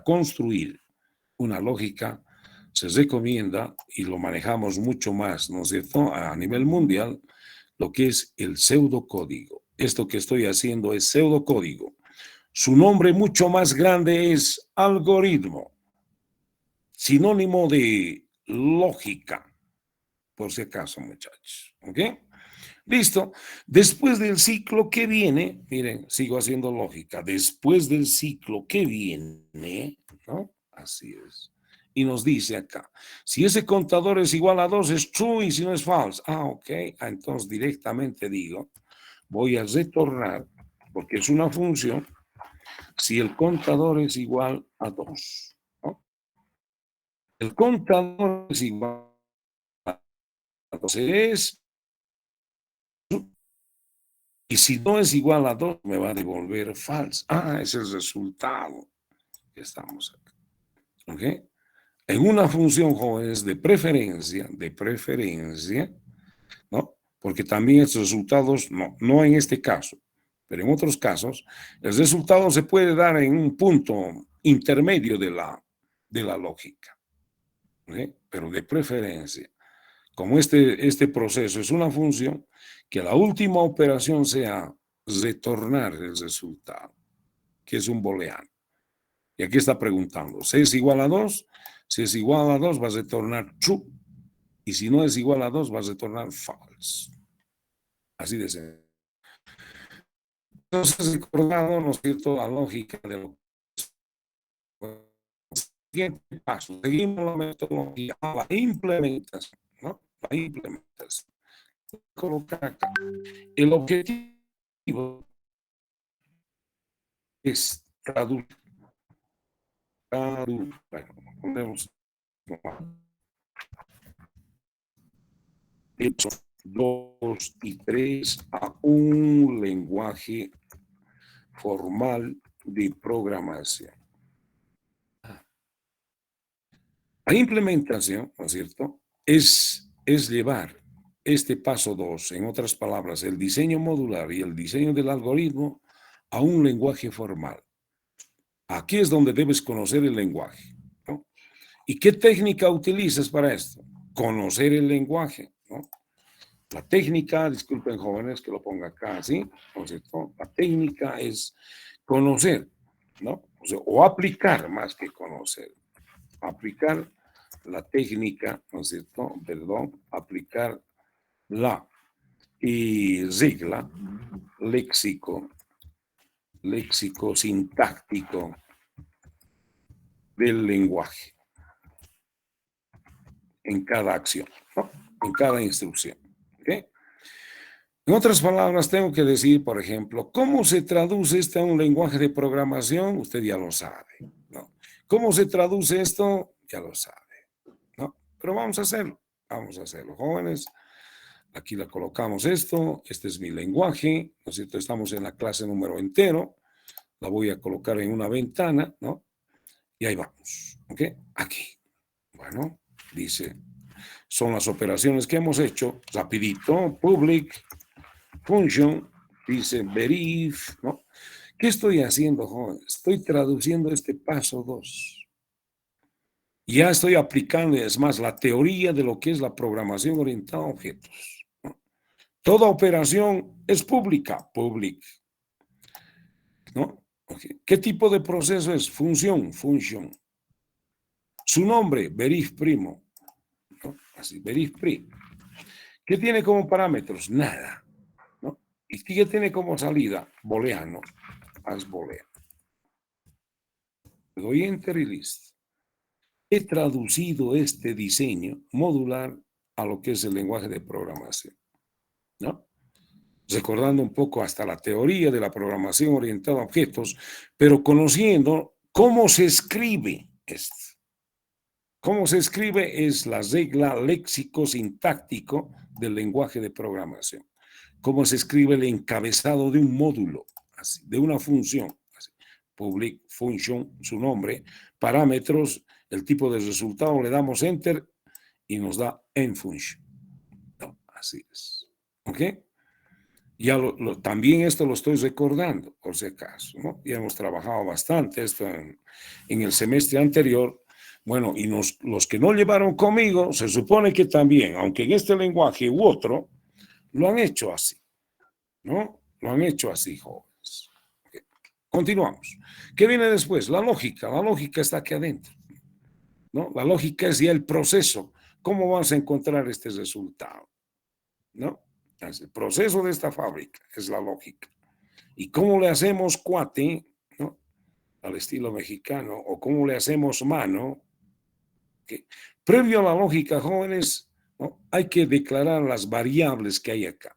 construir una lógica, se recomienda, y lo manejamos mucho más, ¿no es cierto?, a nivel mundial, lo que es el pseudocódigo. Esto que estoy haciendo es pseudocódigo. Su nombre mucho más grande es algoritmo, sinónimo de lógica, por si acaso, muchachos. ¿Ok? Listo. Después del ciclo, ¿qué viene? Miren, sigo haciendo lógica. Después del ciclo, ¿qué viene? ¿No? Así es. Y nos dice acá, si ese contador es igual a 2, es true, y si no es false. Ok. Entonces directamente digo, voy a retornar, porque es una función, si el contador es igual a 2. ¿No? El contador es igual a 2. Y si no es igual a 2, me va a devolver false. Es el resultado que estamos acá. ¿Ok? En una función, jóvenes, de preferencia, ¿no? Porque también estos resultados, no en este caso, pero en otros casos, el resultado se puede dar en un punto intermedio de la lógica. ¿Ok? Pero de preferencia. Como este proceso es una función, que la última operación sea retornar el resultado, que es un booleano. Y aquí está preguntando, si es igual a 2, si es igual a 2 va a retornar true, y si no es igual a 2 va a retornar false. Así de sencillo. Entonces, recordado, ¿no es cierto?, la lógica de lo siguiente paso. Seguimos la metodología, la implementación, ¿no? La implementación. Colocar acá. El objetivo es traducir. Bueno, ponemos 2 y 3 a un lenguaje formal de programación. La implementación, ¿no es cierto?, es llevar este paso 2, en otras palabras, el diseño modular y el diseño del algoritmo a un lenguaje formal. Aquí es donde debes conocer el lenguaje, ¿no? ¿Y qué técnica utilizas para esto? Conocer el lenguaje, ¿no? La técnica, disculpen jóvenes que lo ponga acá así, ¿no es cierto? La técnica es conocer, ¿no? O aplicar más que conocer. Aplicar la técnica, ¿no es cierto? Perdón, aplicar la regla, léxico sintáctico del lenguaje en cada acción, ¿no? En cada instrucción. ¿Okay? En otras palabras, tengo que decir, por ejemplo, ¿cómo se traduce esto a un lenguaje de programación? Usted ya lo sabe, ¿no? ¿Cómo se traduce esto? Ya lo sabe, ¿no? Pero vamos a hacerlo, jóvenes. Aquí la colocamos esto, este es mi lenguaje, ¿no es cierto? Estamos en la clase número entero, la voy a colocar en una ventana, ¿no? Y ahí vamos, ¿ok? Aquí. Bueno, dice, son las operaciones que hemos hecho, rapidito, public, function, dice verif, ¿no? ¿Qué estoy haciendo, jóvenes? Estoy traduciendo este paso 2. Ya estoy aplicando, es más, la teoría de lo que es la programación orientada a objetos, ¿no? Toda operación es pública, public, ¿no? Okay. ¿Qué tipo de proceso es? Función, function. Su nombre, verif primo, ¿no? Así, verif prim. ¿Qué tiene como parámetros? Nada, ¿no? ¿Y qué tiene como salida? Booleano, haz booleano. Le doy enter y listo. He traducido este diseño modular a lo que es el lenguaje de programación, ¿no? Recordando un poco hasta la teoría de la programación orientada a objetos, pero conociendo cómo se escribe esto. ¿Cómo se escribe? Es la regla léxico-sintáctico del lenguaje de programación. ¿Cómo se escribe el encabezado de un módulo? Así, de una función. Así. Public, function, su nombre, parámetros, el tipo de resultado, le damos enter y nos da end function. No, así es. ¿Ok? Ya también esto lo estoy recordando, por si acaso, ¿no? Ya hemos trabajado bastante esto en el semestre anterior. Bueno, y los que no llevaron conmigo, se supone que también, aunque en este lenguaje u otro, lo han hecho así, ¿no? Lo han hecho así, jóvenes. Okay. Continuamos. ¿Qué viene después? La lógica. La lógica está aquí adentro, ¿no? La lógica es ya el proceso. ¿Cómo vamos a encontrar este resultado? ¿No? El proceso de esta fábrica es la lógica. ¿Y cómo le hacemos cuate, ¿no? Al estilo mexicano, o cómo le hacemos mano? Okay. Previo a la lógica, jóvenes, ¿no? Hay que declarar las variables que hay acá,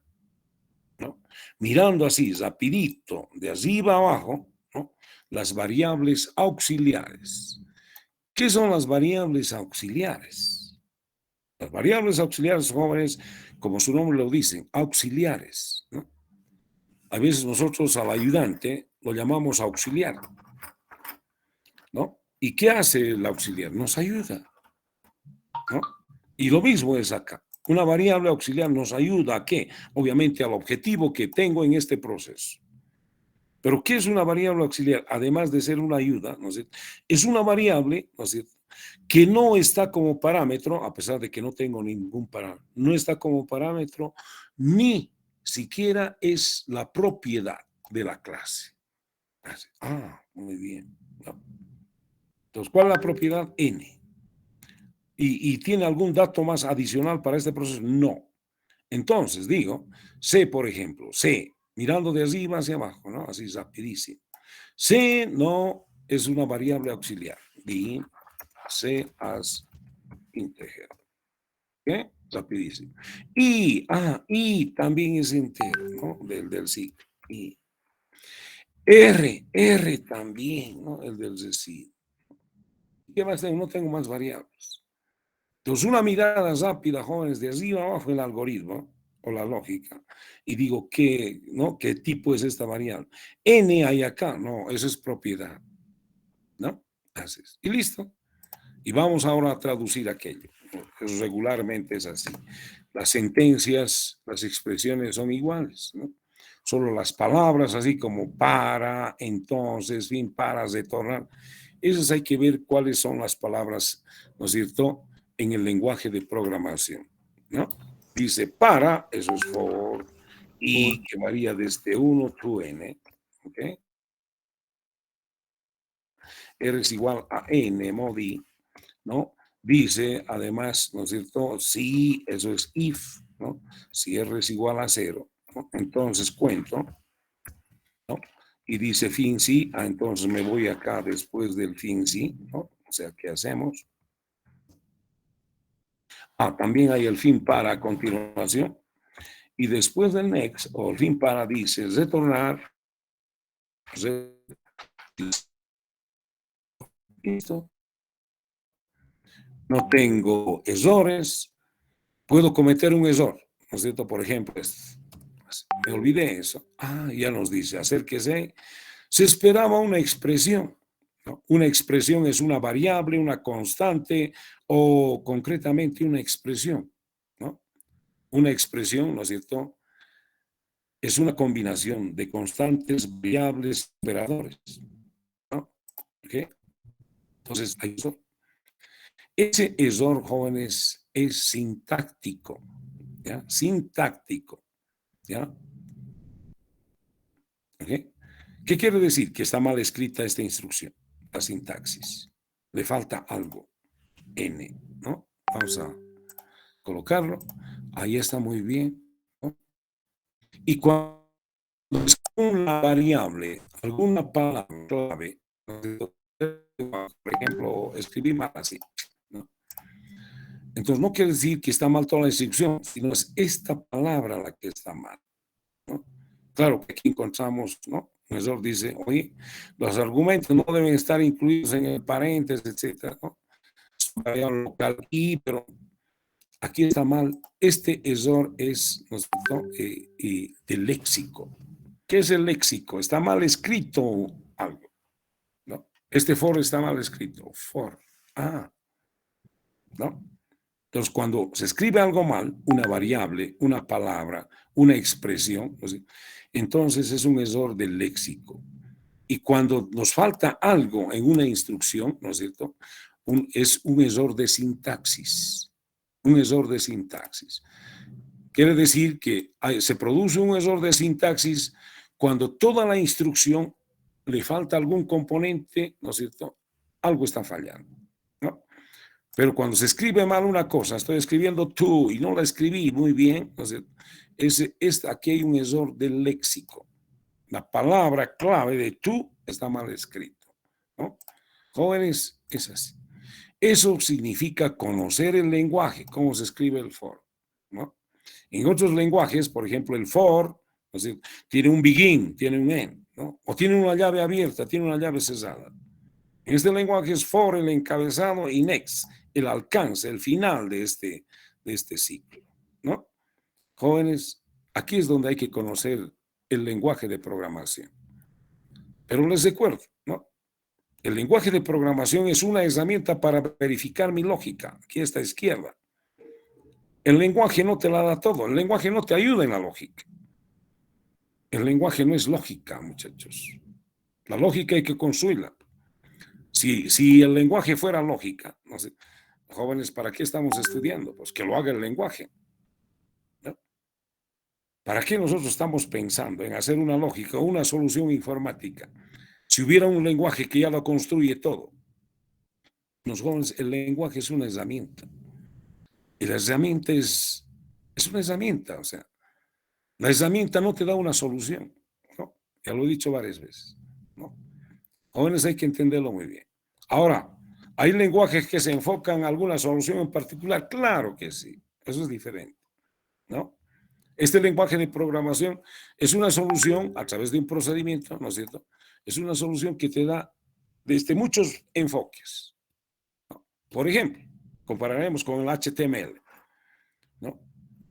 ¿no? Mirando así, rapidito, de arriba abajo, ¿no? Las variables auxiliares. ¿Qué son las variables auxiliares? Las variables auxiliares, jóvenes, como su nombre lo dice, auxiliares, ¿no? A veces nosotros al ayudante lo llamamos auxiliar, ¿no? ¿Y qué hace el auxiliar? Nos ayuda, ¿no? Y lo mismo es acá. Una variable auxiliar nos ayuda a qué? Obviamente al objetivo que tengo en este proceso. Pero ¿qué es una variable auxiliar? Además de ser una ayuda, ¿no es cierto? Es una variable, ¿no es cierto?, que no está como parámetro, a pesar de que no tengo ningún parámetro, no está como parámetro, ni siquiera es la propiedad de la clase. Ah, muy bien. No. Entonces, ¿cuál es la propiedad? N. ¿Y tiene algún dato más adicional para este proceso? No. Entonces, digo, C, por ejemplo, C, mirando de arriba hacia abajo, ¿no? Así rapidísimo. C no es una variable auxiliar. B, C as integer. ¿Qué? Rapidísimo. Y también es entero, ¿no? Del ciclo. Y R también, ¿no? El del residuo. ¿Qué más tengo? No tengo más variables. Entonces, una mirada rápida, jóvenes, de arriba abajo el algoritmo, o la lógica, y digo, ¿qué, no? ¿Qué tipo es esta variable? N hay acá, no, eso es propiedad, ¿no? Haces, y listo. Y vamos ahora a traducir aquello. Regularmente es así. Las sentencias, las expresiones son iguales, ¿no? Solo las palabras, así como para, entonces, fin, para, retornar. Esas hay que ver cuáles son las palabras, ¿no es cierto?, en el lenguaje de programación, ¿no? Dice para, eso es for, y que varía desde 1 to n, ¿ok? R es igual a n, modi, ¿no? Dice, además, ¿no es cierto? Si, eso es if, ¿no? Si R es igual a 0, ¿no? Entonces cuento, ¿no? Y dice fin sí, entonces me voy acá después del fin sí, ¿no? O sea, ¿qué hacemos? También hay el fin para a continuación. Y después del next, o el fin para, dice retornar, listo. No tengo errores, puedo cometer un error, ¿no es cierto? Por ejemplo, me olvidé eso. Ya nos dice, acérquese. Se esperaba una expresión, ¿no? Una expresión es una variable, una constante o concretamente una expresión, ¿no? Una expresión, ¿no es cierto?, es una combinación de constantes, variables, operadores, ¿no? ¿Okay? Entonces, ese error, jóvenes, es sintáctico, ¿ya? Sintáctico, ¿ya? ¿Okay? ¿Qué quiere decir? Que está mal escrita esta instrucción, la sintaxis. Le falta algo, n, ¿no? Vamos a colocarlo. Ahí está muy bien, ¿no? Y cuando es una variable, alguna palabra clave, por ejemplo, escribí mal así, ¿no? Entonces no quiere decir que está mal toda la instrucción, sino es esta palabra la que está mal, ¿no? Claro que aquí encontramos, ¿no? Un error dice, oye, los argumentos no deben estar incluidos en el paréntesis, etcétera, ¿no? Variable local y, pero aquí está mal. Este error es, ¿no es cierto?, del léxico. ¿Qué es el léxico? Está mal escrito algo, ¿no? Este for está mal escrito. For. ¿No? Entonces, cuando se escribe algo mal, una variable, una palabra, una expresión, entonces es un error del léxico. Y cuando nos falta algo en una instrucción, ¿no es cierto?, es un error de sintaxis. Un error de sintaxis. Quiere decir que se produce un error de sintaxis cuando toda la instrucción le falta algún componente, ¿no es cierto? Algo está fallando, ¿no? Pero cuando se escribe mal una cosa, estoy escribiendo tú y no la escribí muy bien, ¿no es cierto? Aquí hay un error del léxico. La palabra clave de tú está mal escrito, ¿no? Jóvenes, es así. Eso significa conocer el lenguaje, cómo se escribe el for, ¿no? En otros lenguajes, por ejemplo, el for, es decir, tiene un begin, tiene un end, ¿no? O tiene una llave abierta, tiene una llave cerrada. En este lenguaje es for el encabezado y next, el alcance, el final de este ciclo, ¿no? Jóvenes, aquí es donde hay que conocer el lenguaje de programación. Pero les recuerdo, ¿no? El lenguaje de programación es una herramienta para verificar mi lógica. Aquí a esta izquierda. El lenguaje no te la da todo. El lenguaje no te ayuda en la lógica. El lenguaje no es lógica, muchachos. La lógica hay que construirla. Si el lenguaje fuera lógica, no sé, jóvenes, ¿para qué estamos estudiando? Pues que lo haga el lenguaje, ¿no? ¿Para qué nosotros estamos pensando en hacer una lógica o una solución informática si hubiera un lenguaje que ya lo construye todo? Los jóvenes, el lenguaje es una herramienta. Y la herramienta es una herramienta, o sea, la herramienta no te da una solución, ¿no? Ya lo he dicho varias veces, ¿no? Jóvenes, hay que entenderlo muy bien. Ahora, ¿hay lenguajes que se enfocan en alguna solución en particular? Claro que sí, eso es diferente, ¿no? Este lenguaje de programación es una solución a través de un procedimiento, ¿no es cierto? Es una solución que te da desde muchos enfoques, ¿no? Por ejemplo, compararemos con el HTML, ¿no?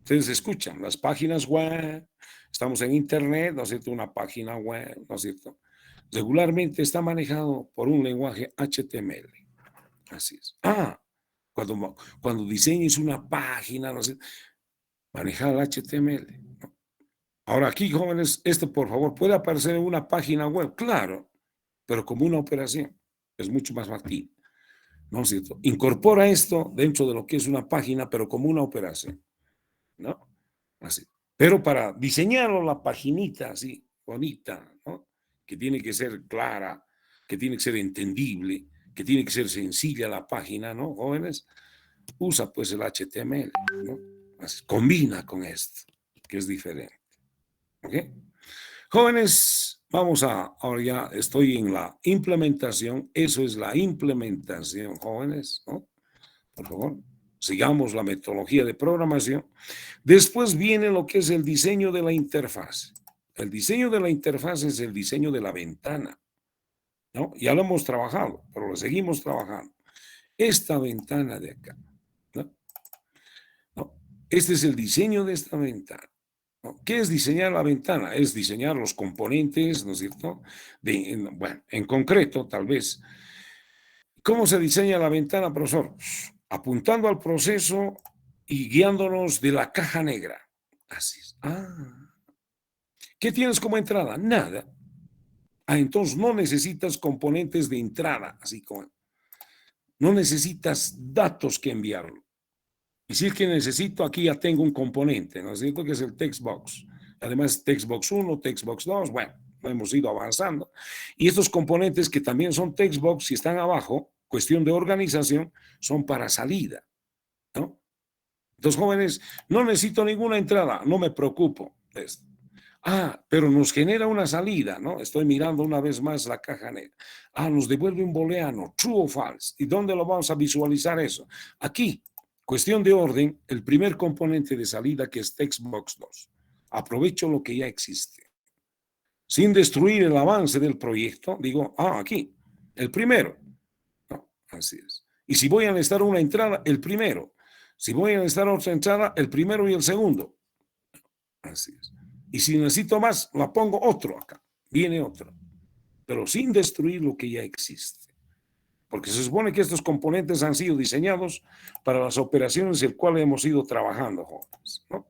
Ustedes escuchan las páginas web, estamos en internet, ¿no es cierto? Una página web, ¿no es cierto? Regularmente está manejado por un lenguaje HTML. Así es. Cuando diseñes una página, no sé, manejar el HTML. ¿No? Ahora aquí, jóvenes, esto por favor puede aparecer en una página web, claro, pero como una operación. Es mucho más factible. ¿No es cierto? Incorpora esto dentro de lo que es una página, pero como una operación. ¿No? Así. Pero para diseñarlo la paginita así, bonita, ¿no? Que tiene que ser clara, que tiene que ser entendible, que tiene que ser sencilla la página, ¿no, jóvenes? Usa pues el HTML, ¿no? Así, combina con esto, que es diferente. ¿Ok? Jóvenes, ahora ya estoy en la implementación, eso es la implementación, jóvenes, ¿no? Por favor, sigamos la metodología de programación. Después viene lo que es el diseño de la interfaz. El diseño de la interfaz es el diseño de la ventana, ¿no? Ya lo hemos trabajado, pero lo seguimos trabajando. Esta ventana de acá, ¿no? ¿No? Este es el diseño de esta ventana. ¿No? ¿Qué es diseñar la ventana? Es diseñar los componentes, ¿no es cierto? Bueno, en concreto, tal vez. ¿Cómo se diseña la ventana, profesor? Apuntando al proceso y guiándonos de la caja negra. Así es. ¿Qué tienes como entrada? Nada. Entonces no necesitas componentes de entrada, así como no necesitas datos que enviarlo. Y si es que necesito, aquí ya tengo un componente, ¿no es cierto? Que es el textbox. Además, textbox 1, textbox 2, bueno, hemos ido avanzando. Y estos componentes que también son textbox y están abajo, cuestión de organización, son para salida, ¿no? Entonces, jóvenes, no necesito ninguna entrada, no me preocupo de esto. Pero nos genera una salida, ¿no? Estoy mirando una vez más la caja negra. Nos devuelve un booleano, true o false. ¿Y dónde lo vamos a visualizar eso? Aquí, cuestión de orden, el primer componente de salida que es textbox 2. Aprovecho lo que ya existe. Sin destruir el avance del proyecto, digo, aquí, el primero. No, así es. Y si voy a necesitar una entrada, el primero. Si voy a necesitar otra entrada, el primero y el segundo. Así es. Y si necesito más, la pongo otro acá. Viene otro. Pero sin destruir lo que ya existe. Porque se supone que estos componentes han sido diseñados para las operaciones en las cuales hemos ido trabajando, jóvenes, ¿no?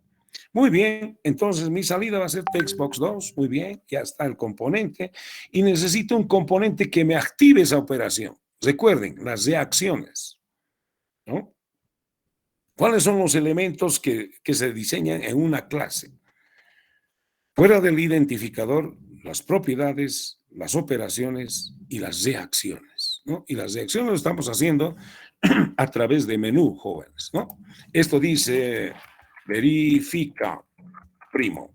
Muy bien, entonces mi salida va a ser textbox 2. Muy bien, ya está el componente. Y necesito un componente que me active esa operación. Recuerden, las reacciones, ¿no? ¿Cuáles son los elementos que se diseñan en una clase? Fuera del identificador, las propiedades, las operaciones y las reacciones, ¿no? Y las reacciones lo estamos haciendo a través de menú, jóvenes, ¿no? Esto dice, verifica, primo.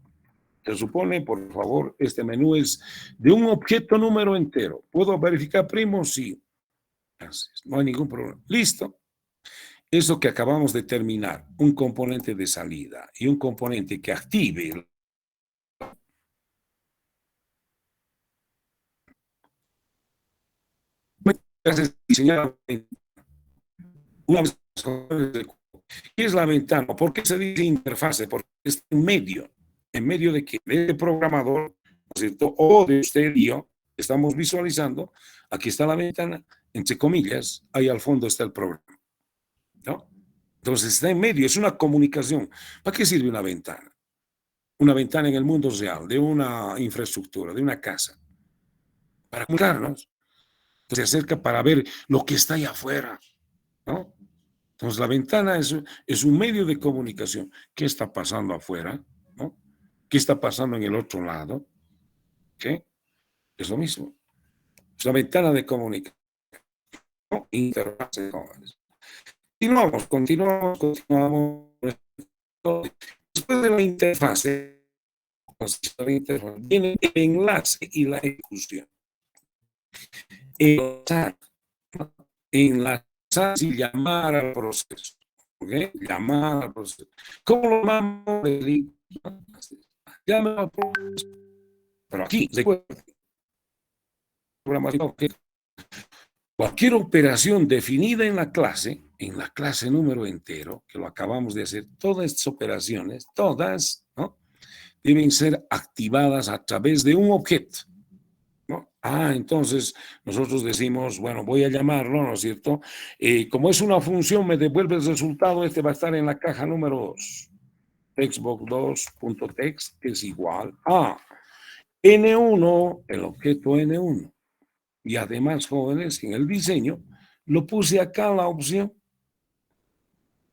Se supone, por favor, este menú es de un objeto número entero. ¿Puedo verificar, primo? Sí. Así es, no hay ningún problema. Listo. Eso que acabamos de terminar, un componente de salida y un componente que active diseñar una vez. ¿Qué es la ventana? ¿Por qué se dice interfase? Porque está en medio de que del programador, ¿no es cierto? O de usted y yo, estamos visualizando, aquí está la ventana, entre comillas, ahí al fondo está el programa, ¿no? Entonces está en medio, es una comunicación. ¿Para qué sirve una ventana? Una ventana en el mundo real, de una infraestructura, de una casa, para comunicarnos. Se acerca para ver lo que está allá afuera, ¿no? Entonces la ventana es un medio de comunicación. ¿Qué está pasando afuera? ¿No? ¿Qué está pasando en el otro lado? ¿Qué? Es lo mismo. Es la ventana de comunicación. Interfase. Continuamos. Después de la interfase, viene el enlace y la ejecución. Enlazar y llamar al proceso. ¿Okay? Llamar al proceso. ¿Cómo lo llamamos? Llama al proceso. Pero aquí, cualquier operación definida en la clase, en la clase número entero, que lo acabamos de hacer, todas estas operaciones, todas, ¿no? Deben ser activadas a través de un objeto, ¿no? Entonces nosotros decimos, bueno, voy a llamarlo, ¿no es cierto? Como es una función, me devuelve el resultado, este va a estar en la caja número 2. Textbox2.text es igual a N1, el objeto N1. Y además, jóvenes, en el diseño, lo puse acá la opción.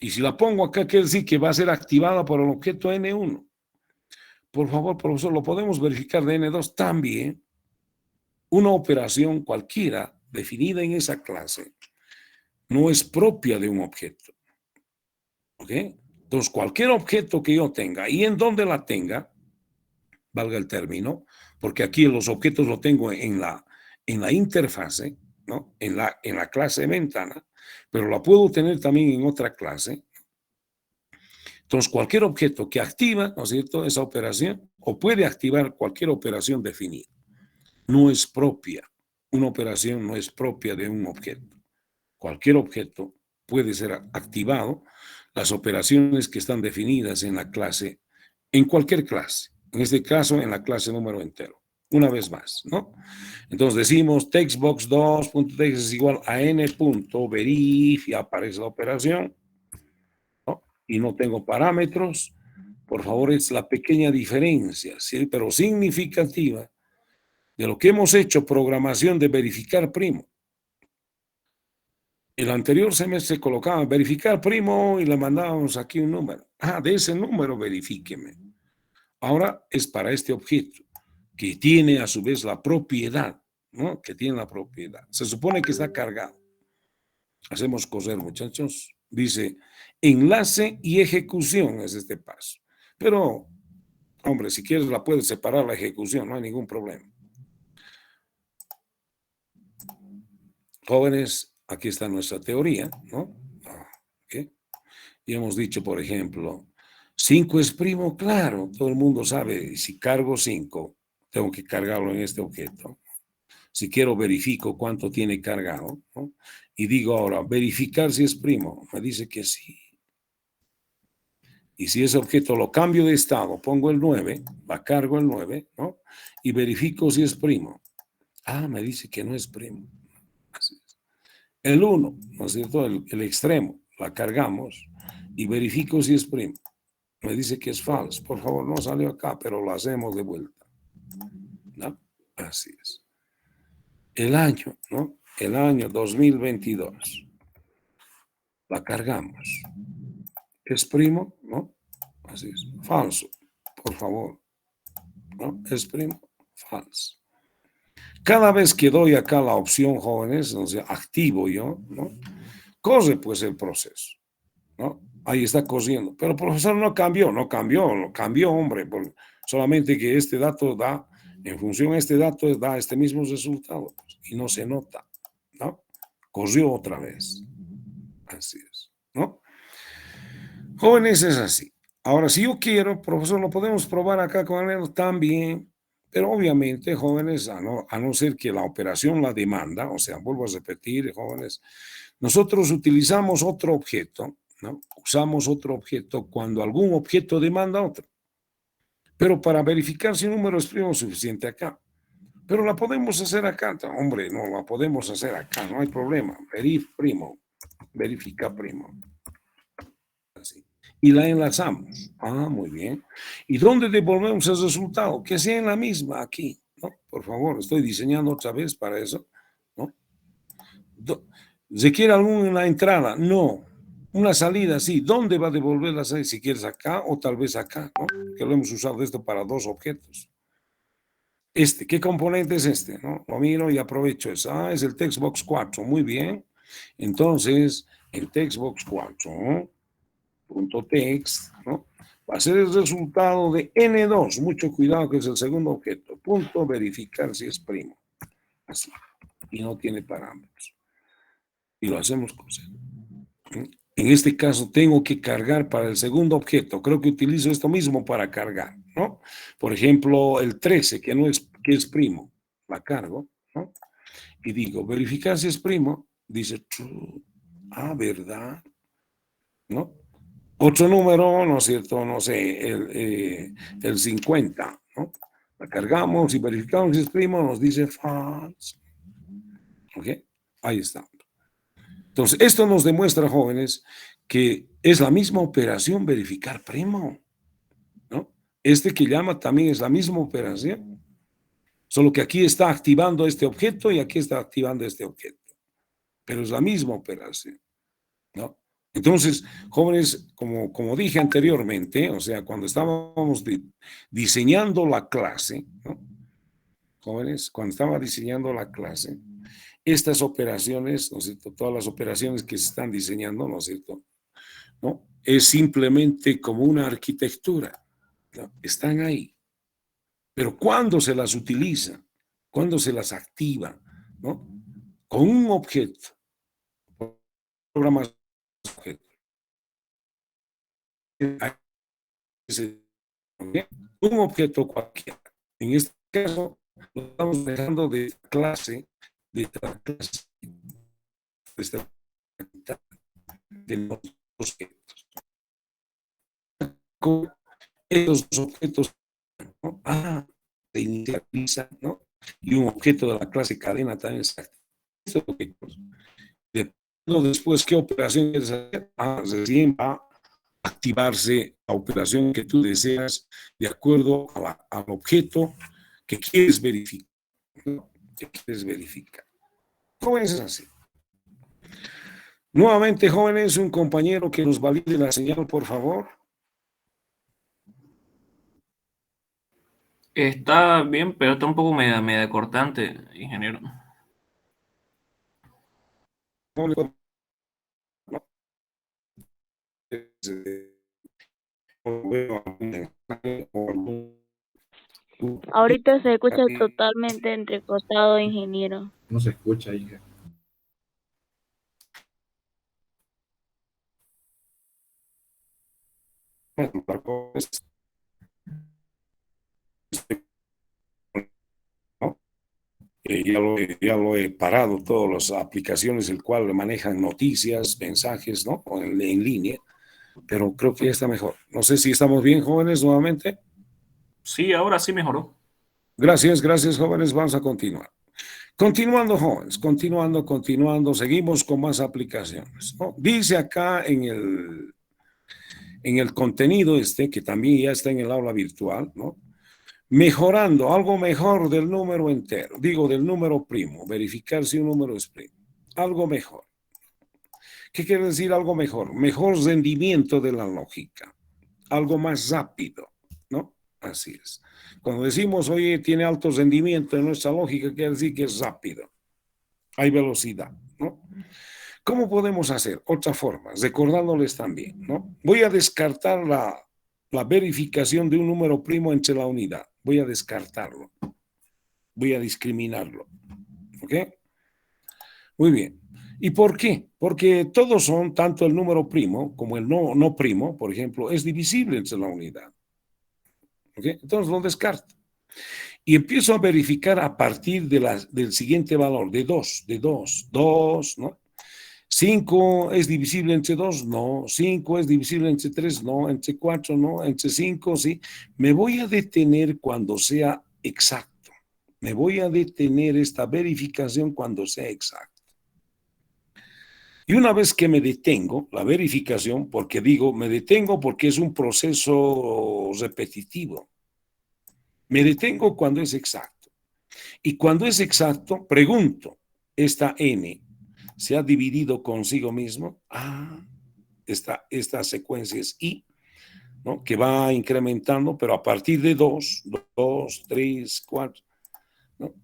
Y si la pongo acá, quiere decir que va a ser activada por el objeto N1. Por favor, profesor, ¿lo podemos verificar de N2? También una operación cualquiera definida en esa clase no es propia de un objeto. ¿Ok? Entonces, cualquier objeto que yo tenga y en donde la tenga, valga el término, porque aquí los objetos lo tengo en la interfase, ¿no? En la clase ventana, pero la puedo tener también en otra clase. Entonces, cualquier objeto que activa, ¿no es cierto?, esa operación, o puede activar cualquier operación definida. No es propia. Una operación no es propia de un objeto. Cualquier objeto puede ser activado, las operaciones que están definidas en la clase, en cualquier clase. En este caso, en la clase número entero. Una vez más, ¿no? Entonces decimos textbox2.text es igual a n.verif y aparece la operación, ¿no? Y no tengo parámetros. Por favor, es la pequeña diferencia, ¿sí? Pero significativa de lo que hemos hecho, programación de verificar primo. El anterior semestre colocaba verificar primo y le mandábamos aquí un número. De ese número verifíqueme. Ahora es para este objeto, que tiene a su vez la propiedad, ¿no? Que tiene la propiedad. Se supone que está cargado. Hacemos coser, muchachos. Dice, enlace y ejecución es este paso. Pero, hombre, si quieres la puedes separar la ejecución, no hay ningún problema. Jóvenes, aquí está nuestra teoría, ¿no? ¿Okay? Y hemos dicho, por ejemplo, 5 es primo, claro, todo el mundo sabe, si cargo 5, tengo que cargarlo en este objeto. Si quiero, verifico cuánto tiene cargado, ¿no? Y digo ahora, verificar si es primo, me dice que sí. Y si ese objeto lo cambio de estado, pongo el 9, la cargo el 9, ¿no? Y verifico si es primo. Me dice que no es primo. Así es. El 1, ¿no es cierto? El extremo, la cargamos y verifico si es primo. Me dice que es falso. Por favor, no salió acá, pero lo hacemos de vuelta, ¿no? Así es. El año, ¿no? El año 2022. La cargamos. ¿Es primo? ¿No? Así es. Falso. Por favor. ¿No? ¿Es primo? Falso. Cada vez que doy acá la opción, jóvenes, o sea, activo yo, ¿no? Corre pues el proceso, ¿no? Ahí está cosiendo. Pero profesor no cambió, hombre. Solamente que este dato da, en función de este dato, da este mismo resultado. Pues, y no se nota, ¿no? Corrió otra vez. Así es, ¿no? Jóvenes, es así. Ahora, si yo quiero, profesor, lo podemos probar acá con él también. Pero obviamente, jóvenes, a no ser que la operación la demanda, o sea, vuelvo a repetir, jóvenes, nosotros utilizamos otro objeto, ¿no? Usamos otro objeto cuando algún objeto demanda otro. Pero para verificar si un número es primo suficiente acá. Pero la podemos hacer acá. Hombre, no, la podemos hacer acá, no hay problema. Primo, verifica primo. Así. Y la enlazamos. Muy bien. ¿Y dónde devolvemos el resultado? Que sea en la misma, aquí, ¿no? Por favor, estoy diseñando otra vez para eso, ¿no? ¿Requiere alguna entrada? No. Una salida, sí. ¿Dónde va a devolver la salida? Si quieres acá o tal vez acá, ¿no? Que lo hemos usado esto para 2 objetos. ¿Qué componente es este? ¿No? Lo miro y aprovecho eso. Es el textbox 4. Muy bien. Entonces, el textbox 4, punto text, ¿no? Va a ser el resultado de N2. Mucho cuidado, que es el segundo objeto. Punto verificar si es primo. Así. Y no tiene parámetros. Y lo hacemos con cero. En este caso tengo que cargar para el segundo objeto. Creo que utilizo esto mismo para cargar, ¿no? Por ejemplo, el 13, que es primo, la cargo, ¿no? Y digo, verificar si es primo, dice true. Ah, ¿verdad? ¿No? Otro número, ¿no es cierto? No sé, el 50, ¿no? La cargamos y verificamos si es primo, nos dice false. ¿Ok? Ahí está. Entonces, esto nos demuestra, jóvenes, que es la misma operación verificar primo, ¿no? Este que llama también es la misma operación, solo que aquí está activando este objeto y aquí está activando este objeto, pero es la misma operación, ¿no? Entonces, jóvenes, como dije anteriormente, o sea, cuando estábamos diseñando la clase, ¿no? Jóvenes, cuando estaba diseñando la clase, estas operaciones, ¿no es cierto? Todas las operaciones que se están diseñando, ¿no es cierto? ¿No? Es simplemente como una arquitectura, ¿no? Están ahí. Pero cuando se las utiliza, cuando se las activa, ¿no? Con un objeto, programas objeto, un objeto cualquiera. En este caso, lo estamos dejando de clase, de esta clase, de los objetos. Con esos objetos, ¿no? Se inicializa, ¿no? Y un objeto de la clase cadena también se activa. Estos objetos. Después, ¿qué operación quieres hacer? Recién va a activarse la operación que tú deseas de acuerdo al objeto que quieres verificar, ¿no? Que quieres verificar. Jóvenes, es así. Nuevamente, jóvenes, un compañero que nos valide la señal, por favor. Está bien, pero está un poco media cortante, ingeniero. Ahorita se escucha totalmente entrecortado, ingeniero. No se escucha, hija. Ya lo he parado, todas las aplicaciones, el cual manejan noticias, mensajes, ¿no? En línea, pero creo que ya está mejor. No sé si estamos bien, jóvenes, nuevamente. Sí, ahora sí mejoró. Gracias, gracias, jóvenes. Vamos a continuar. Continuando, jóvenes, continuando, seguimos con más aplicaciones, ¿no? Dice acá en el contenido que también ya está en el aula virtual, ¿no? Mejorando, algo mejor del número entero, digo del número primo, verificar si un número es primo, algo mejor. ¿Qué quiere decir algo mejor? Mejor rendimiento de la lógica, algo más rápido, ¿no? Así es. Cuando decimos, oye, tiene alto rendimiento en nuestra lógica, quiere decir que es rápido, hay velocidad, ¿no? ¿Cómo podemos hacer? Otra forma, recordándoles también, ¿no? Voy a descartar la verificación de un número primo entre la unidad. Voy a descartarlo. Voy a discriminarlo. ¿Ok? Muy bien. ¿Y por qué? Porque todos son, tanto el número primo como el no primo, por ejemplo, es divisible entre la unidad. ¿Ok? Entonces lo descarto. Y empiezo a verificar a partir del siguiente valor, de 2, ¿no? 5 es divisible entre 2, no. 5 es divisible entre 3, no. Entre 4, no. Entre 5, sí. Me voy a detener cuando sea exacto. Me voy a detener esta verificación cuando sea exacto. Y una vez que me detengo, la verificación, porque digo, me detengo porque es un proceso repetitivo. Me detengo cuando es exacto. Y cuando es exacto, pregunto, ¿esta n se ha dividido consigo mismo? Esta secuencia es i, ¿no? Que va incrementando, pero a partir de 2, 3, 4, ¿no?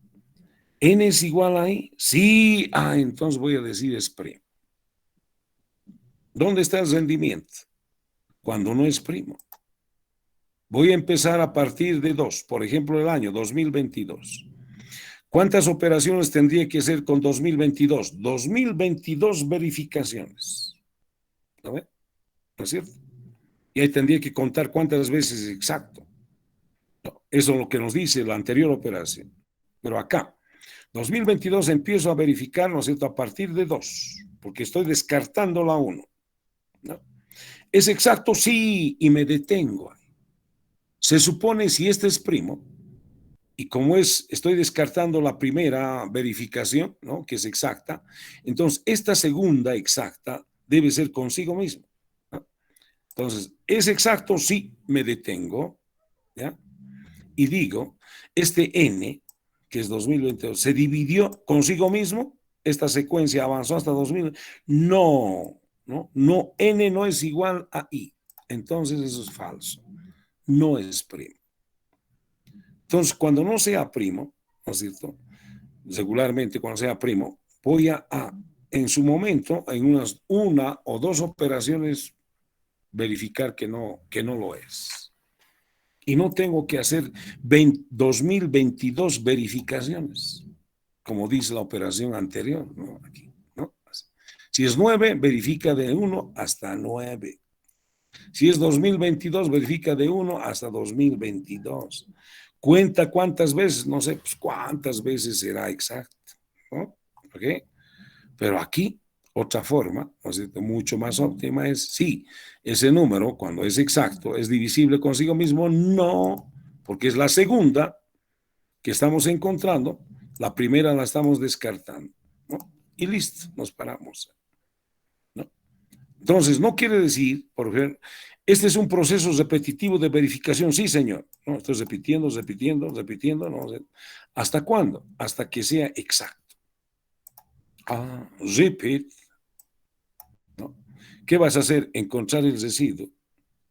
¿N es igual a i? Sí, entonces voy a decir es primo. ¿Dónde está el rendimiento? Cuando no es primo. Voy a empezar a partir de 2, por ejemplo, el año 2022. ¿Cuántas operaciones tendría que hacer con 2022? 2022 verificaciones. ¿No ve? ¿No es cierto? Y ahí tendría que contar cuántas veces exacto. No, eso es lo que nos dice la anterior operación. Pero acá, 2022 empiezo a verificar, ¿no es cierto?, a partir de 2. porque estoy descartando la 1. ¿No? ¿Es exacto? Sí, y me detengo ahí. Se supone si este es primo, y como estoy descartando la primera verificación, ¿no? Que es exacta, entonces esta segunda exacta debe ser consigo misma. ¿No? Entonces, ¿es exacto? Sí, me detengo, ¿ya? Y digo, este n, que es 2022, ¿se dividió consigo mismo? ¿Esta secuencia avanzó hasta 2000? No, n no es igual a i. Entonces eso es falso. No es primo. Entonces, cuando no sea primo, ¿no es cierto? Regularmente, cuando sea primo, voy a en su momento, en una o dos operaciones, verificar que no lo es. Y no tengo que hacer 2022 verificaciones, como dice la operación anterior, ¿no? Aquí, ¿no? Si es 9, verifica de 1 hasta 9. Si es 2022, verifica de 1 hasta 2022. Cuenta cuántas veces, no sé, pues cuántas veces será exacto, ¿no? ¿Ok? Pero aquí, otra forma, ¿no es cierto?, mucho más óptima es, sí, ese número, cuando es exacto, ¿es divisible consigo mismo? No, porque es la segunda que estamos encontrando, la primera la estamos descartando, ¿no? Y listo, nos paramos, ¿no? Entonces, no quiere decir, por ejemplo, este es un proceso repetitivo de verificación, sí, señor, ¿no? Estoy repitiendo, ¿no? ¿Hasta cuándo? Hasta que sea exacto. Repeat, ¿no? ¿Qué vas a hacer? Encontrar el residuo,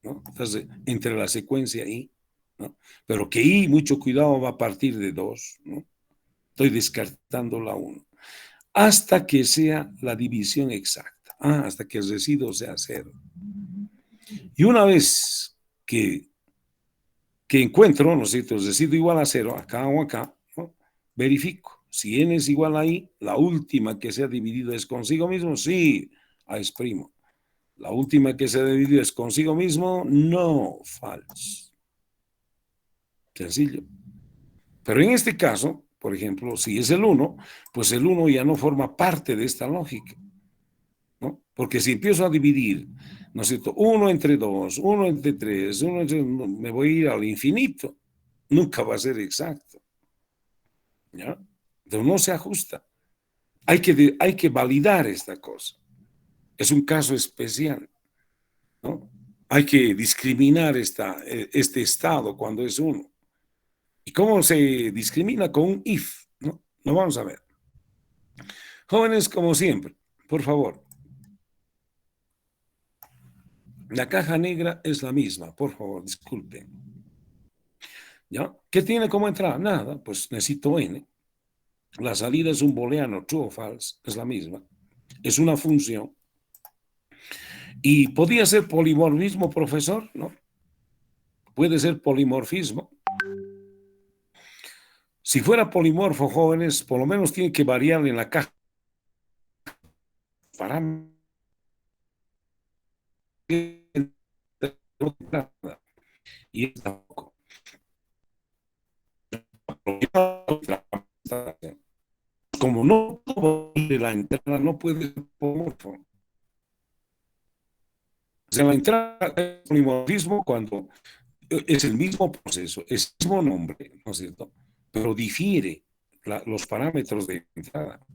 ¿no? Entonces, entre la secuencia i, ¿no? Pero que i, mucho cuidado, va a partir de 2, ¿no? Estoy descartando la 1. Hasta que sea la división exacta. Hasta que el residuo sea 0. Y una vez que encuentro, ¿no es cierto?, el residuo igual a 0, acá o acá, ¿no? Verifico. Si n es igual a i, la última que se ha dividido es consigo mismo, sí, es primo. La última que se ha dividido es consigo mismo, no, falso. Sencillo. Pero en este caso, por ejemplo, si es el 1, pues el 1 ya no forma parte de esta lógica, ¿no? Porque si empiezo a dividir, ¿no es cierto?, 1 entre 2, 1 entre 3, me voy a ir al infinito. Nunca va a ser exacto, ¿ya? Entonces no se ajusta. Hay que validar esta cosa. Es un caso especial, ¿no? Hay que discriminar este estado cuando es 1. ¿Y cómo se discrimina? Con un if, ¿no? Lo vamos a ver. Jóvenes, como siempre, por favor. La caja negra es la misma, por favor, disculpen. ¿Ya? ¿Qué tiene como entrada? Nada, pues necesito n. La salida es un booleano, true o false, es la misma. Es una función. ¿Y podría ser polimorfismo, profesor? No. Puede ser polimorfismo. Si fuera polimorfo, jóvenes, por lo menos tiene que variar en la caja. Parámetros. Y tampoco. Como no de la entrada no puede ser polimorfo. O sea, la entrada es polimorfismo cuando es el mismo proceso, es el mismo nombre, ¿no es cierto?, pero difiere los parámetros de entrada. O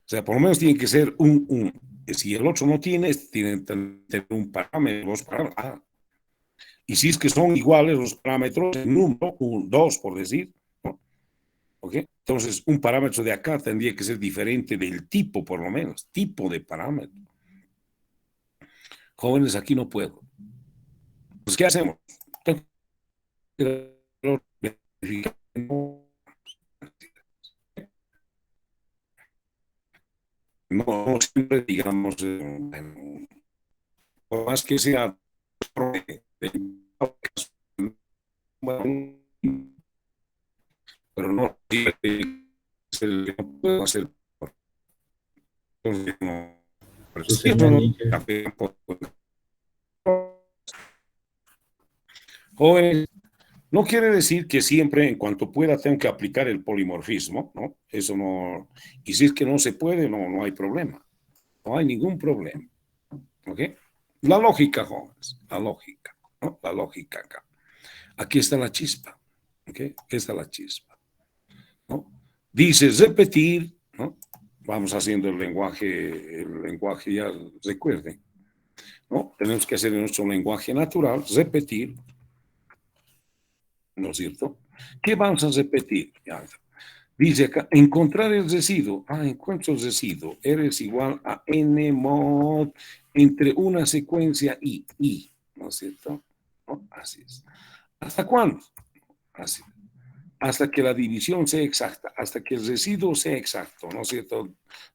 sea, por lo menos tiene que ser un. Si el otro no tiene que tener un parámetro, dos parámetros. Y si es que son iguales los parámetros, en 1, 2, por decir, ¿no? ¿Ok? Entonces, un parámetro de acá tendría que ser diferente del tipo, por lo menos, tipo de parámetro. Jóvenes, aquí no puedo. Pues, ¿qué hacemos? No siempre, digamos, por más que sea, pero no puedo hacer. Jóvenes, no quiere decir que siempre, en cuanto pueda, tengo que aplicar el polimorfismo, ¿no? Eso no. Y si es que no se puede, no hay problema. No hay ningún problema. ¿Ok? La lógica, jóvenes, la lógica, ¿no? La lógica acá. Aquí está la chispa. ¿Ok? Aquí está la chispa. ¿No? Dice repetir, ¿no? Vamos haciendo el lenguaje ya recuerden, ¿no? Tenemos que hacer en nuestro lenguaje natural, repetir, ¿no es cierto? ¿Qué vamos a repetir? Ya. Dice acá, encontrar el residuo. Encuentro el residuo. R es igual a n mod entre una secuencia y, ¿no es cierto? ¿No? Así es. ¿Hasta cuándo? Así. Hasta que la división sea exacta, hasta que el residuo sea exacto, ¿no es cierto?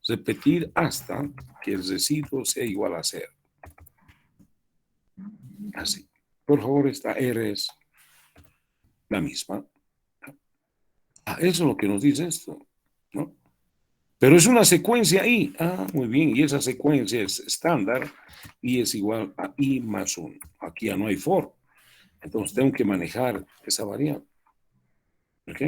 Repetir hasta que el residuo sea igual a 0. Así. Por favor, esta R es la misma. Eso es lo que nos dice esto, ¿no? Pero es una secuencia I. Muy bien. Y esa secuencia es estándar y es igual a I más 1. Aquí ya no hay for. Entonces tengo que manejar esa variable. ¿Ok?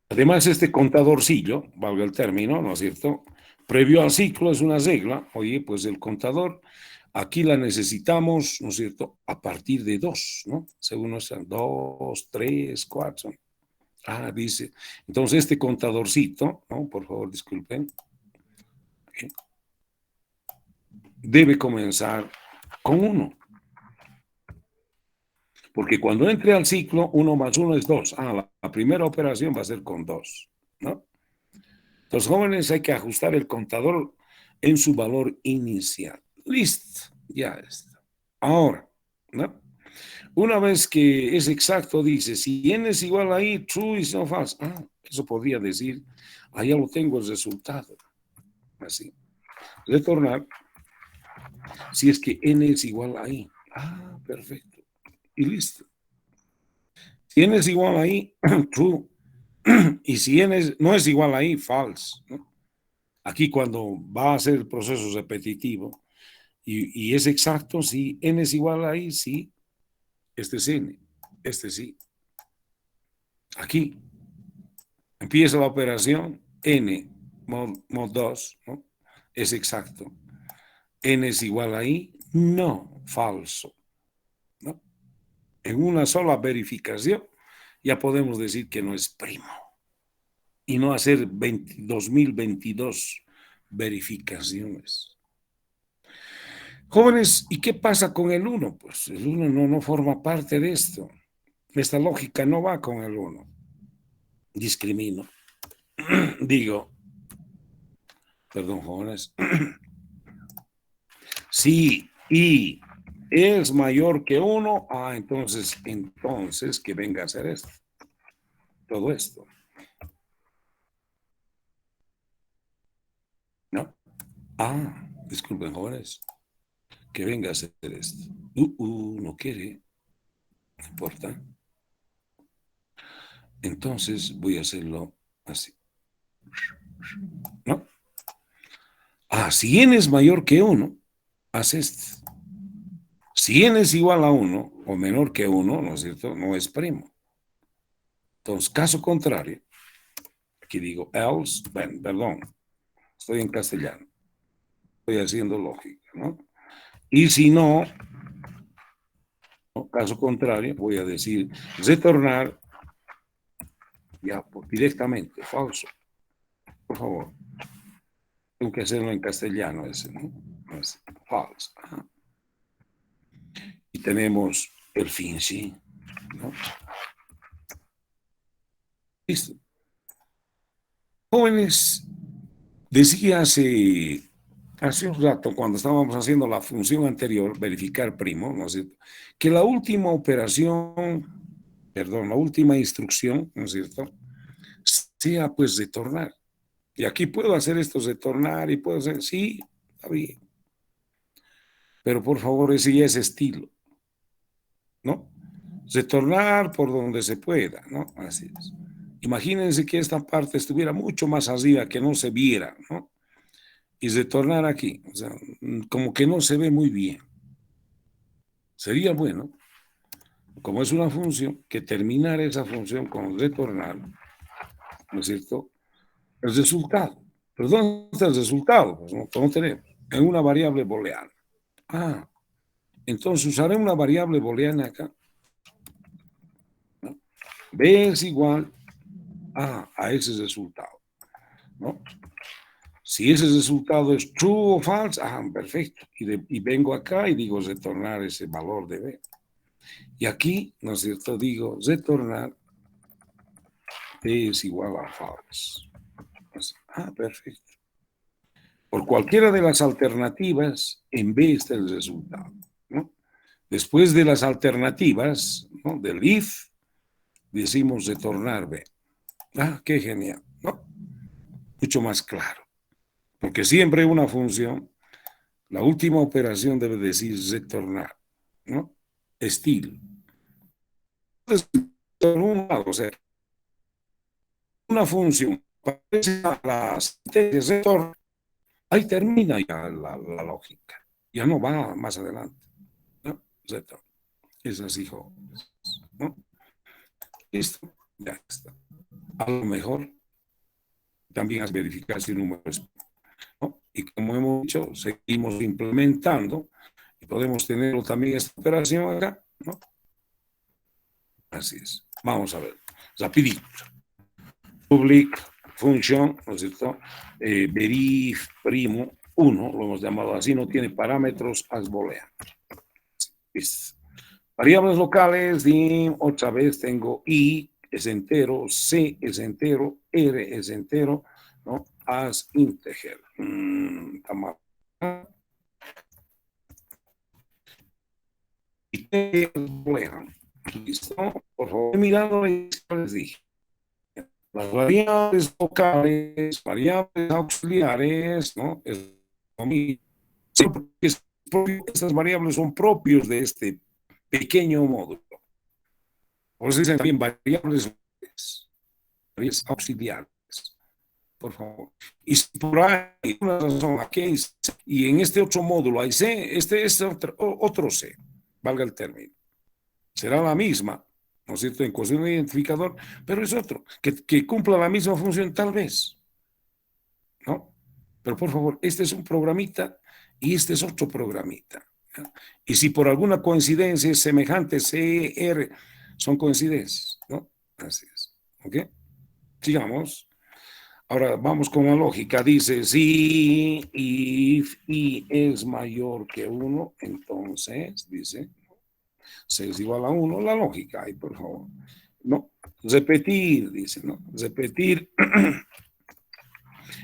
Además, este contadorcillo, valga el término, ¿no es cierto? Previo al ciclo es una regla. Oye, pues el contador, aquí la necesitamos, ¿no es cierto? A partir de 2, ¿no? Según nuestras 2, 3, 4. Dice. Entonces, este contadorcito, ¿no? Por favor, disculpen. ¿Okay? Debe comenzar con 1. Porque cuando entre al ciclo, 1 más 1 es 2. La primera operación va a ser con 2, ¿no? Los jóvenes hay que ajustar el contador en su valor inicial. Listo, ya está. Ahora, ¿no? Una vez que es exacto, dice, si n es igual a i, true is no false. Eso podría decir, ya lo tengo el resultado. Así. Retornar, si es que n es igual a i. Perfecto. Y listo. Si n es igual a i, true. Y si n no es igual a i, false, ¿no? Aquí cuando va a ser el proceso repetitivo y es exacto, si n es igual a i, sí, este es n, este sí. Aquí empieza la operación, n mod 2, ¿no? Es exacto. N es igual a i, no, falso, ¿no? En una sola verificación ya podemos decir que no es primo y no hacer 22.022 verificaciones. Jóvenes, ¿y qué pasa con el 1? Pues el 1 no forma parte de esto. Esta lógica no va con el 1. Discrimino. Digo, perdón, jóvenes. Si i es mayor que 1, entonces que venga a hacer esto. Todo esto. ¿No? Disculpen, jóvenes. Que venga a hacer esto. No quiere. No importa. Entonces voy a hacerlo así. ¿No? Si n es mayor que 1, haz esto. Si n es igual a 1 o menor que 1, ¿no es cierto? No es primo. Entonces, caso contrario, aquí digo else, perdón, estoy en castellano. Estoy haciendo lógica, ¿no? Y si no, caso contrario, voy a decir retornar ya directamente, falso. Por favor. Tengo que hacerlo en castellano ese, ¿no? Es false. Y tenemos el fin, sí, ¿no? Listo. Jóvenes, decía hace un rato, cuando estábamos haciendo la función anterior, verificar primo, ¿no es cierto? Que la última operación, la última instrucción, ¿no es cierto? Sea pues retornar. Y aquí puedo hacer esto, retornar, y puedo hacer, sí, está bien. Pero por favor, ese ya es estilo, ¿no? Retornar por donde se pueda, ¿no? Así es. Imagínense que esta parte estuviera mucho más arriba, que no se viera, ¿no? Y retornar aquí, o sea, como que no se ve muy bien. Sería bueno, como es una función, que terminar esa función con retornar, ¿no es cierto? El resultado, Pero ¿dónde está el resultado? Pues no tenemos. En una variable booleana. Entonces usaré una variable booleana acá. ¿No? B es igual a ese resultado. ¿No? Si ese resultado es true o false, perfecto. Y vengo acá y digo retornar ese valor de B. Y aquí, ¿no es cierto? Digo retornar B es igual a false. Perfecto. Por cualquiera de las alternativas, en B está el resultado, ¿no? Después de las alternativas, ¿no?, del if, decimos retornar B. Qué genial, ¿no? Mucho más claro. Porque siempre una función, la última operación debe decir retornar, ¿no? Estilo. Entonces, por un lado, o sea, una función parece a las retorno, ahí termina ya la lógica. Ya no va más adelante, ¿no? Retorno. Es así, jóvenes, ¿no? Listo, ya está. A lo mejor también has verificado si el número es, ¿no? Y como hemos dicho, seguimos implementando y podemos tener también esta operación acá, ¿no? Así es. Vamos a ver. Rapidito. Public function, ¿no es cierto? Verif primo 1, lo hemos llamado así, no tiene parámetros, as boolean. Variables locales, dim, otra vez tengo i, es entero, c es entero, r es entero, ¿no? As integer. Y listo, por favor, mirando les dije. Las variables locales, variables auxiliares, ¿no? Estas variables son propios de este pequeño módulo. Por eso dicen también variables auxiliares. Por favor. Y si por ahí una razón aquí hay C, y en este otro módulo hay C, este es otro C, valga el término. Será la misma, ¿no es cierto?, en cuestión de identificador, pero es otro, que cumpla la misma función tal vez, ¿no? Pero por favor, este es un programita y este es otro programita, ¿no? Y si por alguna coincidencia es semejante, C, R, son coincidencias, ¿no? Así es, ¿ok? Sigamos. Ahora vamos con la lógica. Dice, si if i es mayor que 1, entonces, dice, C es igual a 1, la lógica ahí, por favor. No, repetir, dice, ¿no? Repetir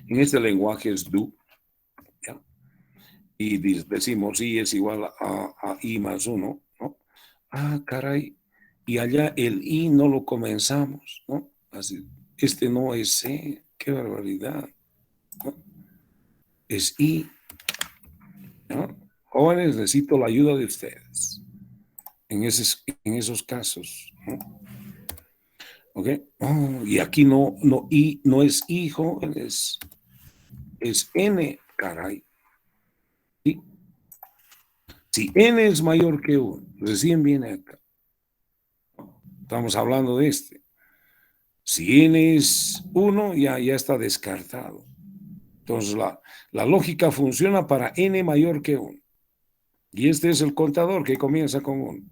en este lenguaje es do, ¿ya? Y decimos i es igual a i más 1, ¿no? Caray, y allá el i no lo comenzamos, ¿no? Así, este no es C, qué barbaridad, ¿no? Es I, ¿no? Jóvenes, necesito la ayuda de ustedes en esos casos, ¿no? ¿Ok? Y aquí I no es I, jóvenes, es N, caray. ¿Sí? Si N es mayor que 1, recién viene acá. Estamos hablando de este. Si N es 1, ya está descartado. Entonces, la lógica funciona para N mayor que 1. Y este es el contador que comienza con 1,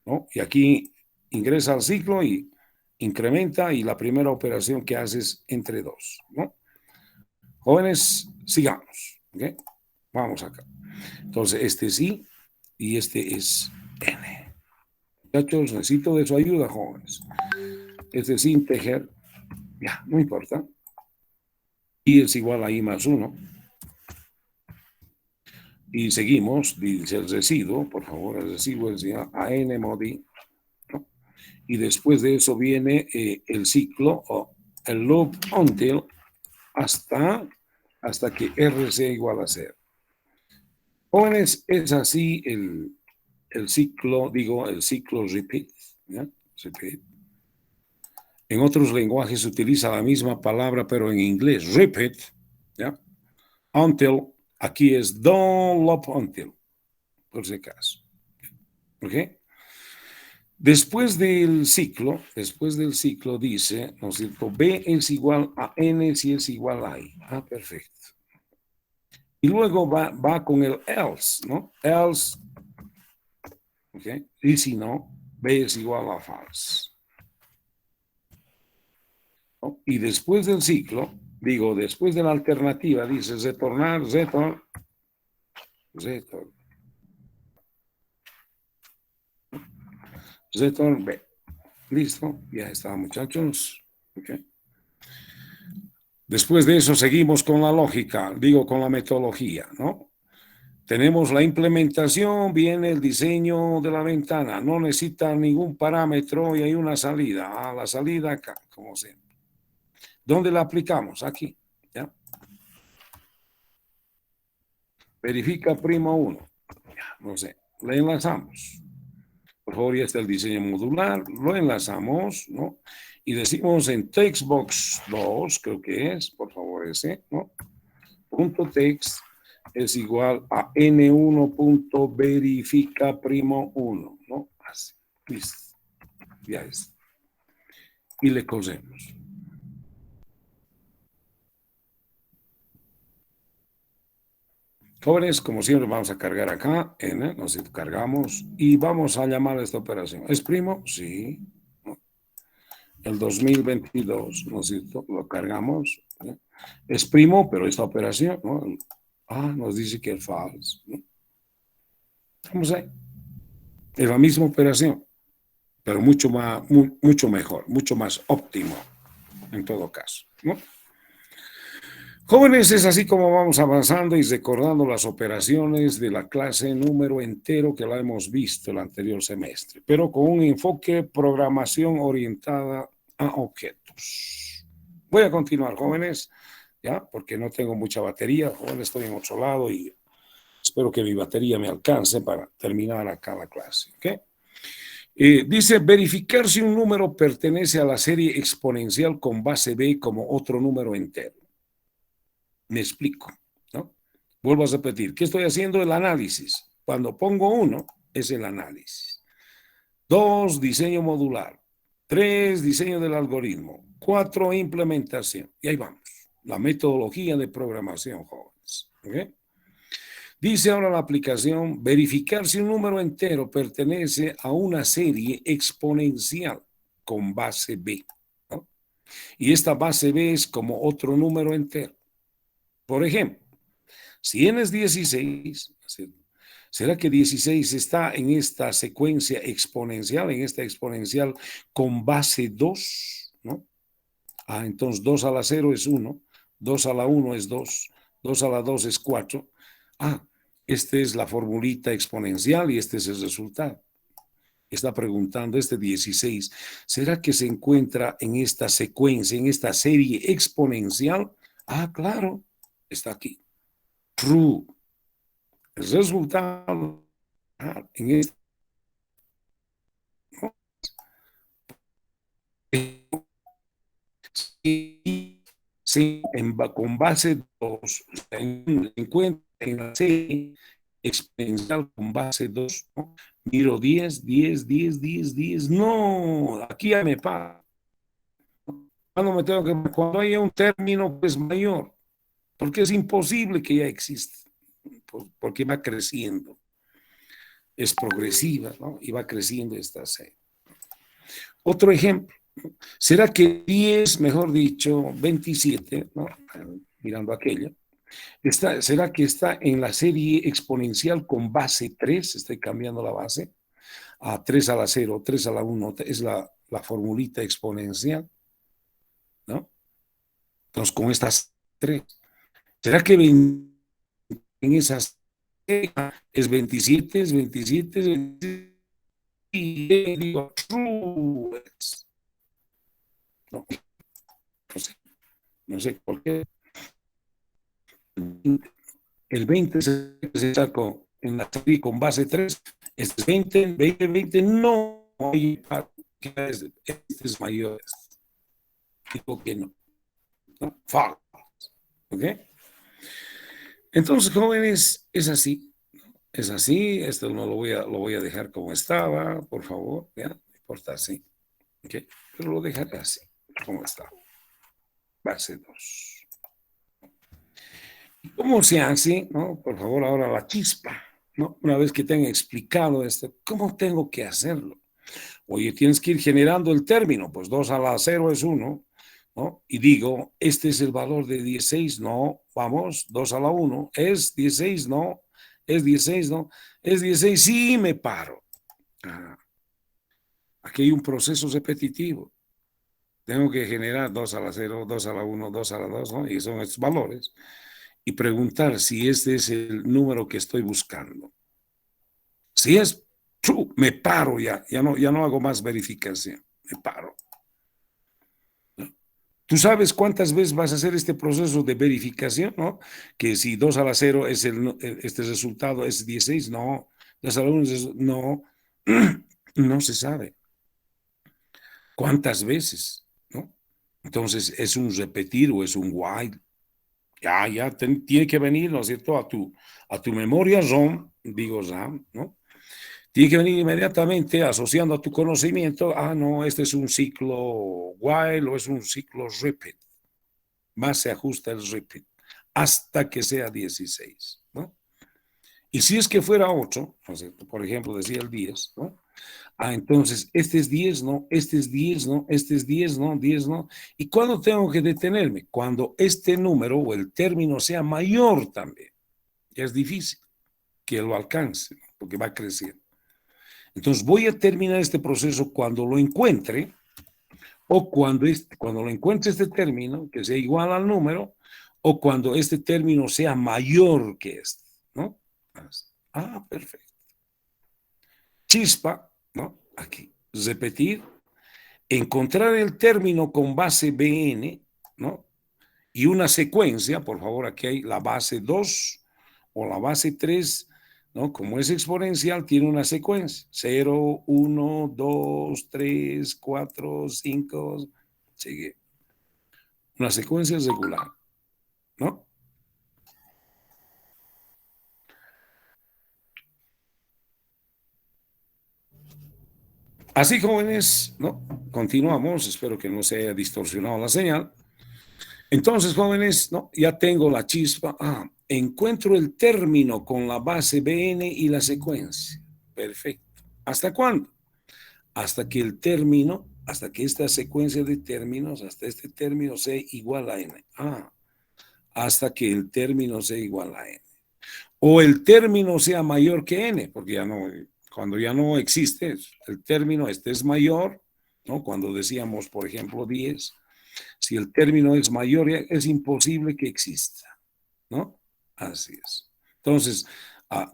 ¿no? Y aquí ingresa al ciclo y incrementa, y la primera operación que hace es entre 2, ¿no? Jóvenes, sigamos, ¿ok? Vamos acá. Entonces, este es I y este es N. Muchachos, necesito de su ayuda, jóvenes. Este es integer, ya, no importa. I es igual a I más 1. Y seguimos, dice el residuo, por favor, el residuo es ya a n mod i, ¿no? Y después de eso viene el ciclo o el loop until hasta que R sea igual a 0. Jóvenes, es así el ciclo, el ciclo repeat, ¿ya? Repeat. En otros lenguajes se utiliza la misma palabra, pero en inglés, repeat, ¿ya? Until, aquí es don't loop until, por si acaso. ¿Ok? Después del ciclo dice, ¿no es cierto? B es igual a N si es igual a I. Ah, perfecto. Y luego va con el else, ¿no? Else, ¿ok? Y si no, B es igual a false. ¿No? Y después del ciclo, después de la alternativa, dice retornar, return. Return B. Listo, ya está, muchachos. Okay. Después de eso seguimos con la lógica, con la metodología, ¿no? Tenemos la implementación, viene el diseño de la ventana, no necesita ningún parámetro y hay una salida. La salida acá, como siempre. ¿Dónde la aplicamos? Aquí, ¿ya? Verifica primo 1. No sé, le enlazamos. Por favor, ya está el diseño modular, lo enlazamos, ¿no? Y decimos en textbox 2, creo que es, por favor, ese, ¿no? Punto text es igual a n1.verifica primo 1, ¿no? Así, listo, ya es. Y le cosemos. Jóvenes, como siempre, vamos a cargar acá, N, nos cargamos y vamos a llamar a esta operación. ¿Es primo? Sí. El 2022, ¿no es cierto? Lo cargamos. ¿No? Es primo, pero esta operación, ¿no? Nos dice que es false. ¿No? Vamos ahí. Es la misma operación, pero mucho mejor, mucho más óptimo, en todo caso, ¿no? Jóvenes, es así como vamos avanzando y recordando las operaciones de la clase número entero que la hemos visto el anterior semestre, pero con un enfoque programación orientada a objetos. Voy a continuar, jóvenes, ya, porque no tengo mucha batería, jóvenes, estoy en otro lado y espero que mi batería me alcance para terminar acá la clase, ¿ok? Dice, verificar si un número pertenece a la serie exponencial con base B como otro número entero. Me explico, ¿no? Vuelvo a repetir, ¿qué estoy haciendo? El análisis. Cuando pongo 1, es el análisis. 2, diseño modular. 3, diseño del algoritmo. 4, implementación. Y ahí vamos. La metodología de programación, jóvenes. ¿Okay? Dice ahora la aplicación, verificar si un número entero pertenece a una serie exponencial con base B, ¿no? Y esta base B es como otro número entero. Por ejemplo, si n es 16, ¿será que 16 está en esta secuencia exponencial, en esta exponencial con base 2? ¿No? Entonces 2 a la 0 es 1, 2 a la 1 es 2, 2 a la 2 es 4. Esta es la formulita exponencial y este es el resultado. Está preguntando este 16, ¿será que se encuentra en esta secuencia, en esta serie exponencial? Claro. Está aquí. True. El resultado en este con base 2 se encuentra en la serie exponencial con base 2, ¿no? Miro 10, 10, 10, 10, 10. No, aquí ya me pasa. Cuando haya un término pues mayor, porque es imposible que ya exista, porque va creciendo, es progresiva, ¿no? Y va creciendo esta serie. Otro ejemplo, ¿será que 10, mejor dicho, 27, ¿no? Mirando aquella, ¿será que está en la serie exponencial con base 3? Estoy cambiando la base a 3 a la 0, 3 a la 1, es la formulita exponencial, ¿no? Entonces, con estas 3, ¿será que en esas es 27, es 27, es 27? Y digo, true. No sé por qué. El 20 se sacó en la serie con base 3, este 20, 20, 20, no, este es mayor. Digo que no. False. ¿Ok? Entonces, jóvenes, es así. Es así, esto no lo voy a dejar como estaba, por favor, ¿ya? importa así. ¿Ok? Pero lo dejaré así, como está. Base 2. ¿Cómo se hace? ¿No? Por favor, ahora la chispa. ¿No? Una vez que tenga explicado esto, ¿cómo tengo que hacerlo? Oye, tienes que ir generando el término, pues 2 a la 0 es 1, ¿no? Y digo, este es el valor de 16, no, vamos, 2 a la 1, es 16, no, es 16, no, es 16, sí, me paro. Ah, aquí hay un proceso repetitivo. Tengo que generar 2 a la 0, 2 a la 1, 2 a la 2, ¿no? Y son estos valores. Y preguntar si este es el número que estoy buscando. Si es true, me paro ya no hago más verificación, me paro. Tú sabes cuántas veces vas a hacer este proceso de verificación, ¿no? Que si 2 a la 0 es este resultado es 16, no. 2 a la 1 es, no. No se sabe. ¿Cuántas veces? ¿No? Entonces, ¿es un repetir o es un while? Tiene que venir, ¿no es cierto? A tu memoria ROM, digo RAM, ¿no? Tiene que venir inmediatamente asociando a tu conocimiento, no, este es un ciclo while o es un ciclo repeat. Más se ajusta el repeat hasta que sea 16, ¿no? Y si es que fuera 8, ¿no es cierto? Por ejemplo, decía el 10, ¿no? Entonces, este es 10, ¿no? Este es 10, ¿no? Este es 10, ¿no? 10, ¿no? ¿Y cuándo tengo que detenerme? Cuando este número o el término sea mayor también. Ya es difícil que lo alcance, ¿no? Porque va creciendo. Entonces, voy a terminar este proceso cuando lo encuentre o cuando lo encuentre este término, que sea igual al número, o cuando este término sea mayor que este, ¿no? Perfecto. Chispa, ¿no? Aquí. Repetir. Encontrar el término con base BN, ¿no? Y una secuencia, por favor, aquí hay la base 2 o la base 3, ¿no? Como es exponencial, tiene una secuencia. 0, 1, 2, 3, 4, 5, sigue. Una secuencia regular, ¿no? Así, jóvenes, ¿no? Continuamos, espero que no se haya distorsionado la señal. Entonces, jóvenes, ¿no? Ya tengo la chispa. Encuentro el término con la base BN y la secuencia. Perfecto. ¿Hasta cuándo? Hasta que el término, hasta que esta secuencia de términos, hasta este término sea igual a N. Hasta que el término sea igual a N. O el término sea mayor que N, porque ya no, cuando ya no existe el término, este es mayor, ¿no? Cuando decíamos, por ejemplo, 10, si el término es mayor, es imposible que exista, ¿no? Así es. Entonces,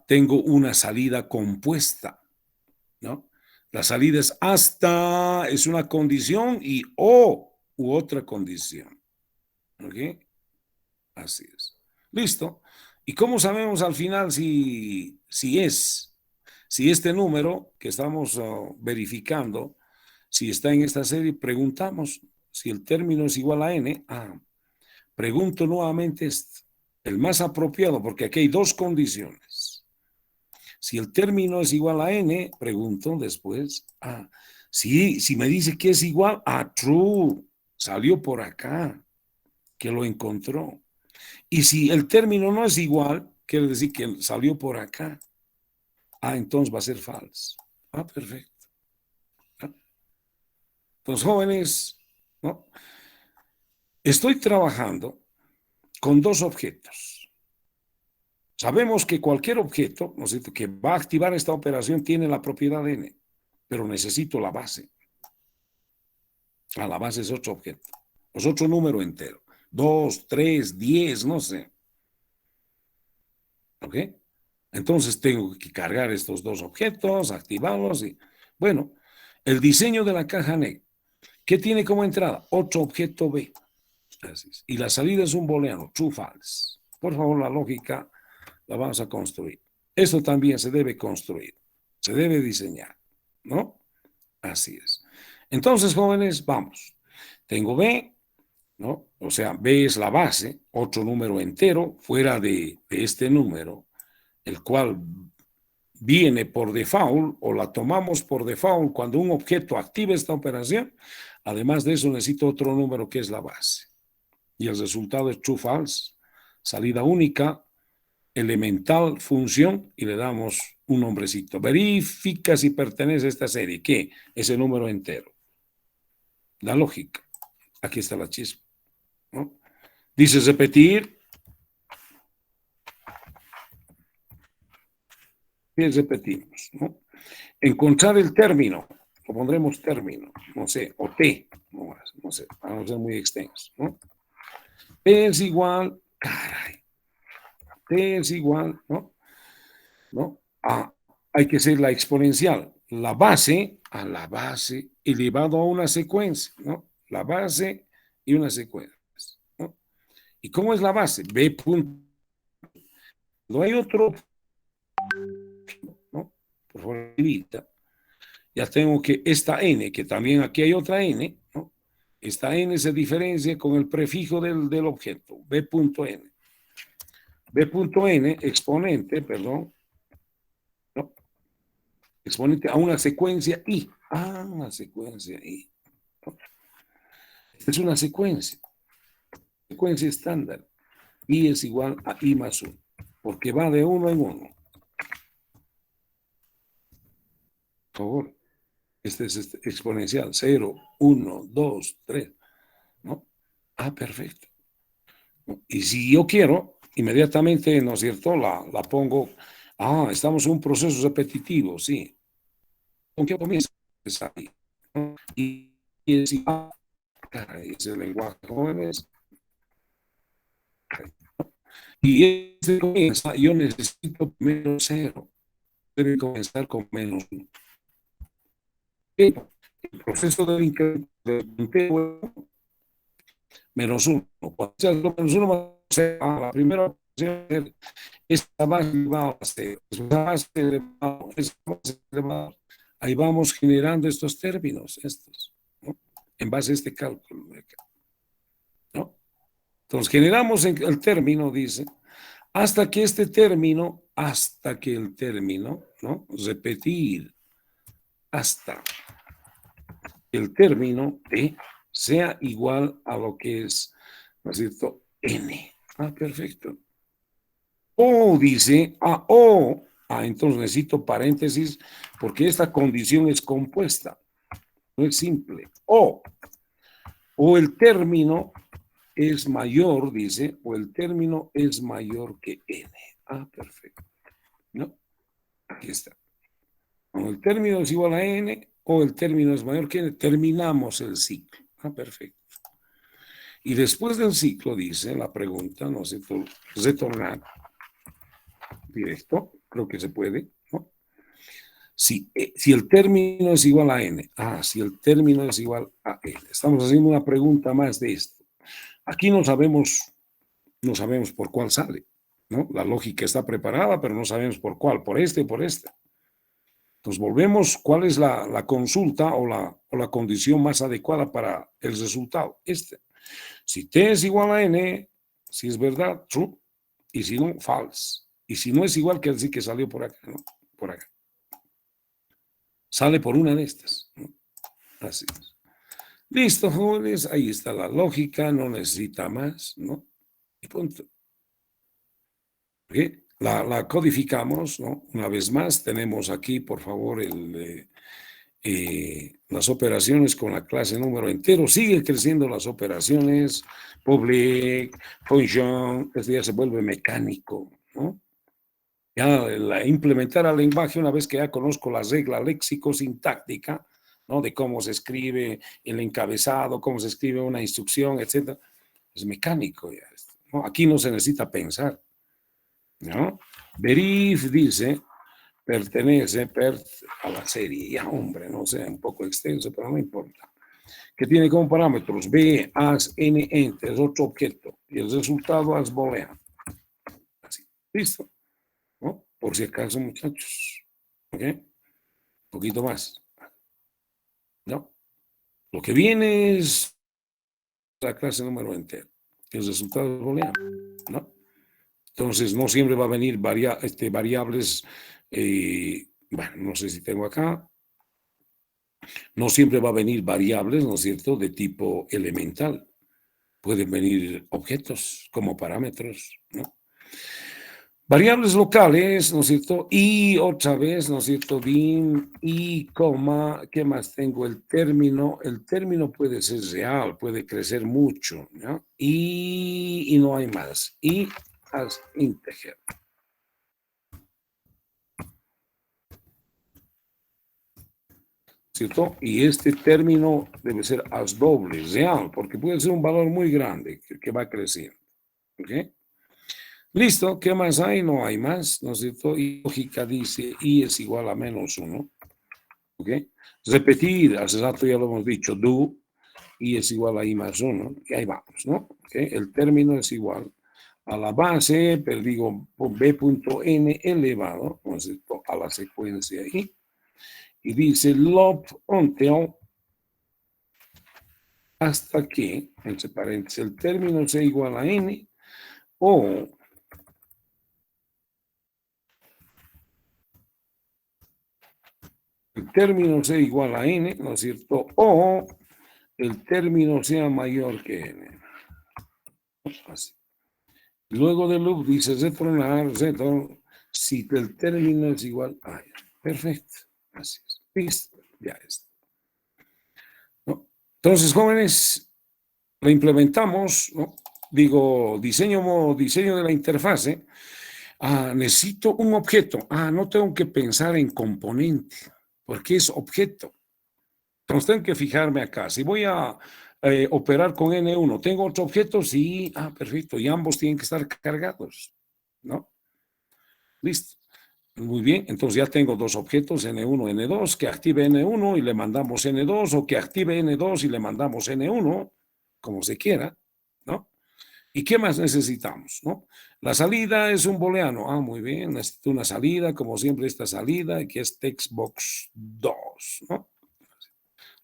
tengo una salida compuesta, ¿no? La salida es hasta, es una condición y o u otra condición, ¿ok? Así es. Listo. ¿Y cómo sabemos al final si este número que estamos verificando, si está en esta serie? Preguntamos si el término es igual a n. Pregunto nuevamente esto, el más apropiado, porque aquí hay dos condiciones. Si el término es igual a n, pregunto después, si me dice que es igual a true, salió por acá, que lo encontró. Y si el término no es igual, quiere decir que salió por acá. Entonces va a ser falso. Perfecto. Entonces, jóvenes, ¿no? Estoy trabajando con dos objetos. Sabemos que cualquier objeto, ¿no es cierto?, que va a activar esta operación tiene la propiedad n, pero necesito la base. La base es otro objeto. Es otro número entero. 2, 3, 10, no sé. ¿Ok? Entonces tengo que cargar estos dos objetos, activarlos y, bueno, el diseño de la caja negra. ¿Qué tiene como entrada? Otro objeto B. Así es. Y la salida es un booleano, true, false. Por favor, la lógica la vamos a construir. Esto también se debe construir, se debe diseñar, ¿no? Así es. Entonces, jóvenes, vamos. Tengo B, ¿no? O sea, B es la base, otro número entero fuera de este número, el cual viene por default o la tomamos por default cuando un objeto activa esta operación. Además de eso, necesito otro número que es la base. Y el resultado es true, false, salida única, elemental, función, y le damos un nombrecito. Verifica si pertenece a esta serie. ¿Qué? Ese número entero. La lógica. Aquí está la chispa, ¿no? Dice repetir. Y repetimos, ¿no? Encontrar el término. Lo pondremos término, no sé, o T, no sé, para no ser muy extenso, ¿no? T es igual, caray, T es igual, ¿no? Hay que ser la exponencial, la base a la base elevado a una secuencia, ¿no? La base y una secuencia, ¿no? ¿Y cómo es la base? B punto. No hay otro, ¿no? Por favor, evita. Ya tengo que esta n, que también aquí hay otra n, ¿no? Esta n se diferencia con el prefijo del objeto, b.n. b.n, exponente, perdón, ¿no? Exponente a una secuencia i. Una secuencia i. ¿No? Es una secuencia estándar. I es igual a i más 1, porque va de 1 en 1. Por favor. Este es exponencial, 0, 1, 2, 3, ¿no? Perfecto. Y si yo quiero, inmediatamente, ¿no es cierto?, la pongo, estamos en un proceso repetitivo, sí. ¿Con qué comienza? ¿No? Y es el lenguaje jóvenes. Y este comienza, yo necesito menos 0. Debe comenzar con menos 1. El proceso del incremento menos 1. Cuando sea menos 1, la primera opción es esta base elevada a 0. Esta base elevada. Ahí vamos generando estos términos, ¿no? En base a este cálculo, ¿no? Entonces generamos el término, dice, hasta que el término, ¿no? Repetir hasta el término T sea igual a lo que es, ¿no es cierto?, n. Perfecto. O dice, entonces necesito paréntesis porque esta condición es compuesta, no es simple. O el término es mayor, dice, o el término es mayor que n. Perfecto. ¿No? Aquí está. Cuando el término es igual a n o el término es mayor que n, terminamos el ciclo. Perfecto. Y después del ciclo, dice la pregunta, no sé, retornar directo, creo que se puede, ¿no? Si el término es igual a n, si el término es igual a n. Estamos haciendo una pregunta más de esto. Aquí no sabemos por cuál sale, ¿no? La lógica está preparada, pero no sabemos por cuál, por este o por este. Entonces volvemos, ¿cuál es la consulta o la condición más adecuada para el resultado? Si t es igual a n, si es verdad, true, y si no, false. Y si no es igual, quiere decir que salió por acá, ¿no? Por acá. Sale por una de estas, ¿no? Así es. Listo, jóvenes, ahí está la lógica, no necesita más, ¿no? Y punto. ¿Okay? La codificamos, ¿no? Una vez más, tenemos aquí, por favor, las operaciones con la clase número entero. Sigue creciendo las operaciones, public, function, esto ya se vuelve mecánico, ¿no? Ya implementar al lenguaje, una vez que ya conozco la regla léxico-sintáctica, ¿no? De cómo se escribe el encabezado, cómo se escribe una instrucción, etc. Es mecánico ya esto, ¿no? Aquí no se necesita pensar, ¿no? Verif dice, pertenece a la serie. Ya, hombre, no sé, un poco extenso, pero no importa. Que tiene como parámetros B, as, n, enter, es otro objeto. Y el resultado as booleano. Así. Listo. ¿No? Por si acaso, muchachos. ¿Ok? Un poquito más. ¿No? Lo que viene es la clase número entero. El resultado es booleano. ¿No? Entonces, no siempre va a venir variables Bueno, no sé si tengo acá. No siempre va a venir variables, ¿no es cierto?, de tipo elemental. Pueden venir objetos como parámetros, ¿no? Variables locales, ¿no es cierto? Y otra vez, ¿no es cierto? Bin y coma, ¿qué más tengo? El término puede ser real, puede crecer mucho, ¿no? Y no hay más. Y as integer. ¿Cierto? Y este término debe ser as doble, real, porque puede ser un valor muy grande que va creciendo. ¿Ok? Listo, ¿qué más hay? No hay más, ¿no es cierto? Y lógica dice y es igual a -1. ¿Ok? Repetir, hace rato ya lo hemos dicho, do, y es igual a i más 1, y ahí vamos, ¿no? ¿Ok? El término es igual a la base, pero digo, b.n elevado, ¿no es cierto?, a la secuencia i, y dice loop until hasta que, entre paréntesis, el término sea igual a n o el término sea igual a n, ¿no es cierto? O el término sea mayor que n. Así. Luego del loop dice retornar, si el término es igual a n. Perfecto. Así es. Listo. Ya está. ¿No? Entonces, jóvenes, lo implementamos, ¿no? Digo, diseño de la interfase. Necesito un objeto. No tengo que pensar en componente, porque es objeto. Entonces tengo que fijarme acá. Si voy a operar con N1, ¿tengo otro objeto? Sí. Perfecto. Y ambos tienen que estar cargados, ¿no? Listo. Muy bien. Entonces ya tengo dos objetos, N1, N2, que active N1 y le mandamos N2, o que active N2 y le mandamos N1, como se quiera, ¿no? ¿Y qué más necesitamos, no? La salida es un booleano. Muy bien, necesito una salida, como siempre esta salida, que es textbox 2, ¿no?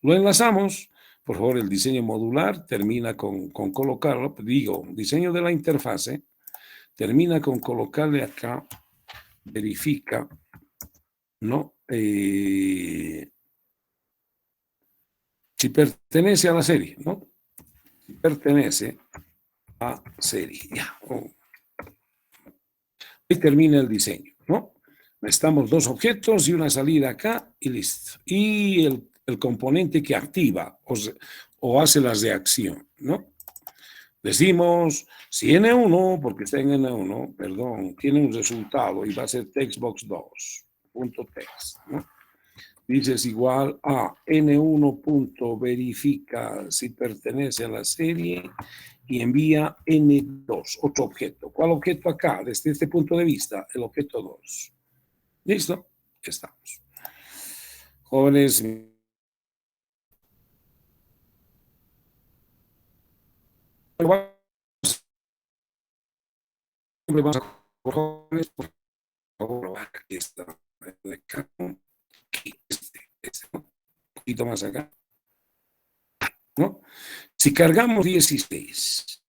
Lo enlazamos. Por favor, el diseño modular termina con colocarlo, digo, diseño de la interfase, termina con colocarle acá, verifica, ¿no? Si pertenece a la serie, ¿no? Si pertenece a serie, ya. Ahí termina el diseño, ¿no? Necesitamos dos objetos y una salida acá y listo. Y el componente que activa o hace la reacción, ¿no? Decimos, si N1, porque está en N1, perdón, tiene un resultado y va a ser textbox2.text, ¿no? Dices igual a N1.verifica si pertenece a la serie y envía N2, otro objeto. ¿Cuál objeto acá? Desde este punto de vista, el objeto 2. ¿Listo? Estamos. Jóvenes, vamos a jóvenes, por favor, aquí está. Un poquito más acá, ¿no? Si cargamos 16,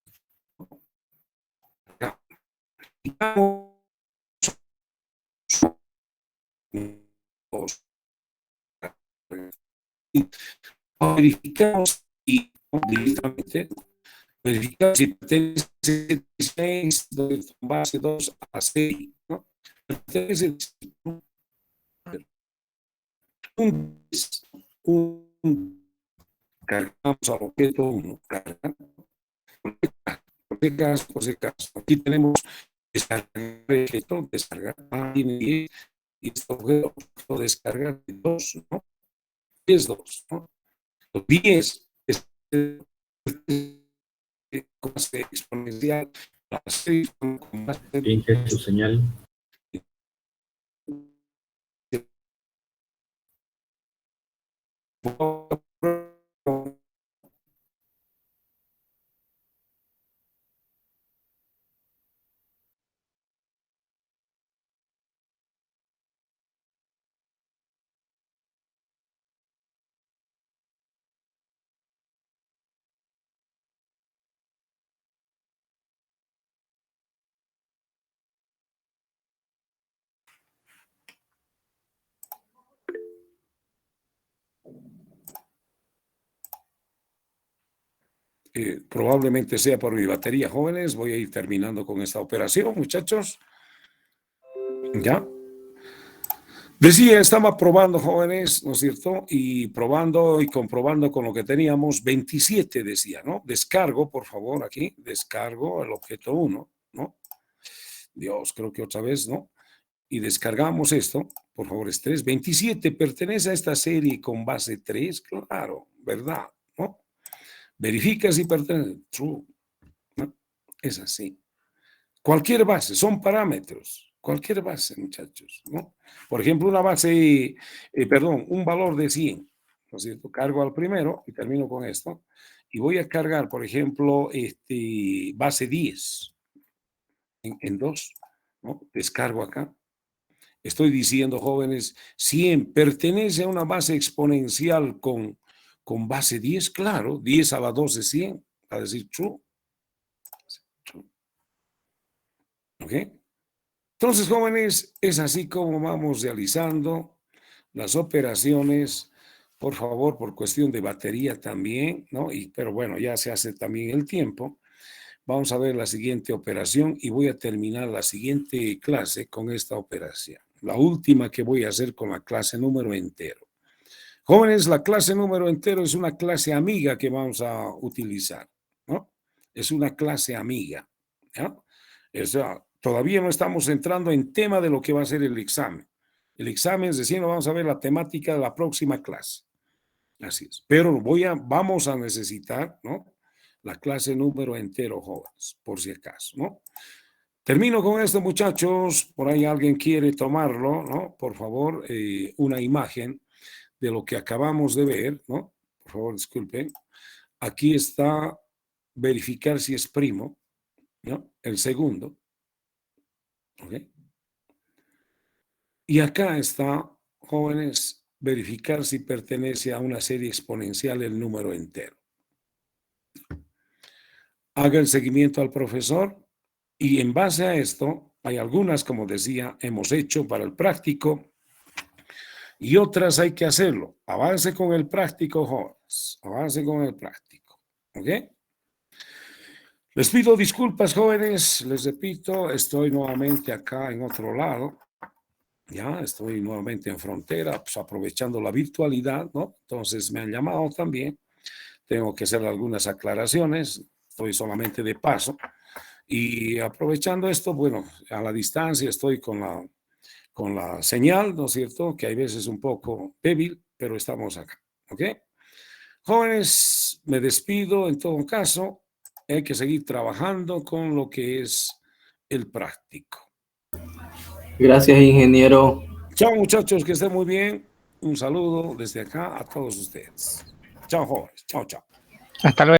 verificamos y directamente verificamos si pertenece 16 base 2 a 6, ¿no? Pertenece un cargamos al objeto 1, carga, por si acaso, aquí tenemos descargar objeto, descargar tiene 10 y este objeto descargar 2, ¿no? 10, 2, ¿no? Los 10 es exponencial, la serie con más Finge su señal. Probablemente sea por mi batería, jóvenes. Voy a ir terminando con esta operación, muchachos. ¿Ya? Decía, estaba probando, jóvenes, ¿no es cierto? Y probando y comprobando con lo que teníamos, 27 decía, ¿no? Descargo, por favor, aquí, descargo el objeto 1, ¿no? Dios, creo que otra vez, ¿no? Y descargamos esto, por favor, es 3. 27 pertenece a esta serie con base 3, claro, ¿verdad? ¿No? Verifica si pertenece, true, ¿no? Es así. Cualquier base, son parámetros, cualquier base, muchachos, ¿no? Por ejemplo, una base, un valor de 100, ¿no es cierto? Cargo al primero y termino con esto. Y voy a cargar, por ejemplo, base 10 en 2, ¿no? Descargo acá. Estoy diciendo, jóvenes, 100 pertenece a una base exponencial con base 10, claro, 10 a la 2 es 100, a decir true. ¿Ok? Entonces, jóvenes, es así como vamos realizando las operaciones, por favor, por cuestión de batería también, ¿no? Pero bueno, ya se hace también el tiempo. Vamos a ver la siguiente operación y voy a terminar la siguiente clase con esta operación. La última que voy a hacer con la clase número entero. Jóvenes, la clase número entero es una clase amiga que vamos a utilizar, ¿no? Es una clase amiga, ¿no? Todavía no estamos entrando en tema de lo que va a ser el examen. El examen es decir, vamos a ver la temática de la próxima clase. Así es. Pero vamos a necesitar, ¿no? La clase número entero, jóvenes, por si acaso, ¿no? Termino con esto, muchachos. Por ahí alguien quiere tomarlo, ¿no? Por favor, una imagen de lo que acabamos de ver, ¿no? Por favor, disculpen. Aquí está verificar si es primo, ¿no? El segundo. ¿Ok? Y acá está, jóvenes, verificar si pertenece a una serie exponencial el número entero. Haga el seguimiento al profesor y en base a esto, hay algunas, como decía, hemos hecho para el práctico y otras hay que hacerlo. Avance con el práctico, jóvenes. Avance con el práctico. ¿Ok? Les pido disculpas, jóvenes. Les repito, estoy nuevamente acá en otro lado. Ya, estoy nuevamente en frontera, pues aprovechando la virtualidad, ¿no? Entonces me han llamado también. Tengo que hacer algunas aclaraciones. Estoy solamente de paso. Y aprovechando esto, bueno, a la distancia estoy con la señal, ¿no es cierto? Que hay veces un poco débil, pero estamos acá, ¿ok? Jóvenes, me despido en todo caso. Hay que seguir trabajando con lo que es el práctico. Gracias, ingeniero. Chao, muchachos, que estén muy bien. Un saludo desde acá a todos ustedes. Chao, jóvenes. Chao, chao. Hasta luego.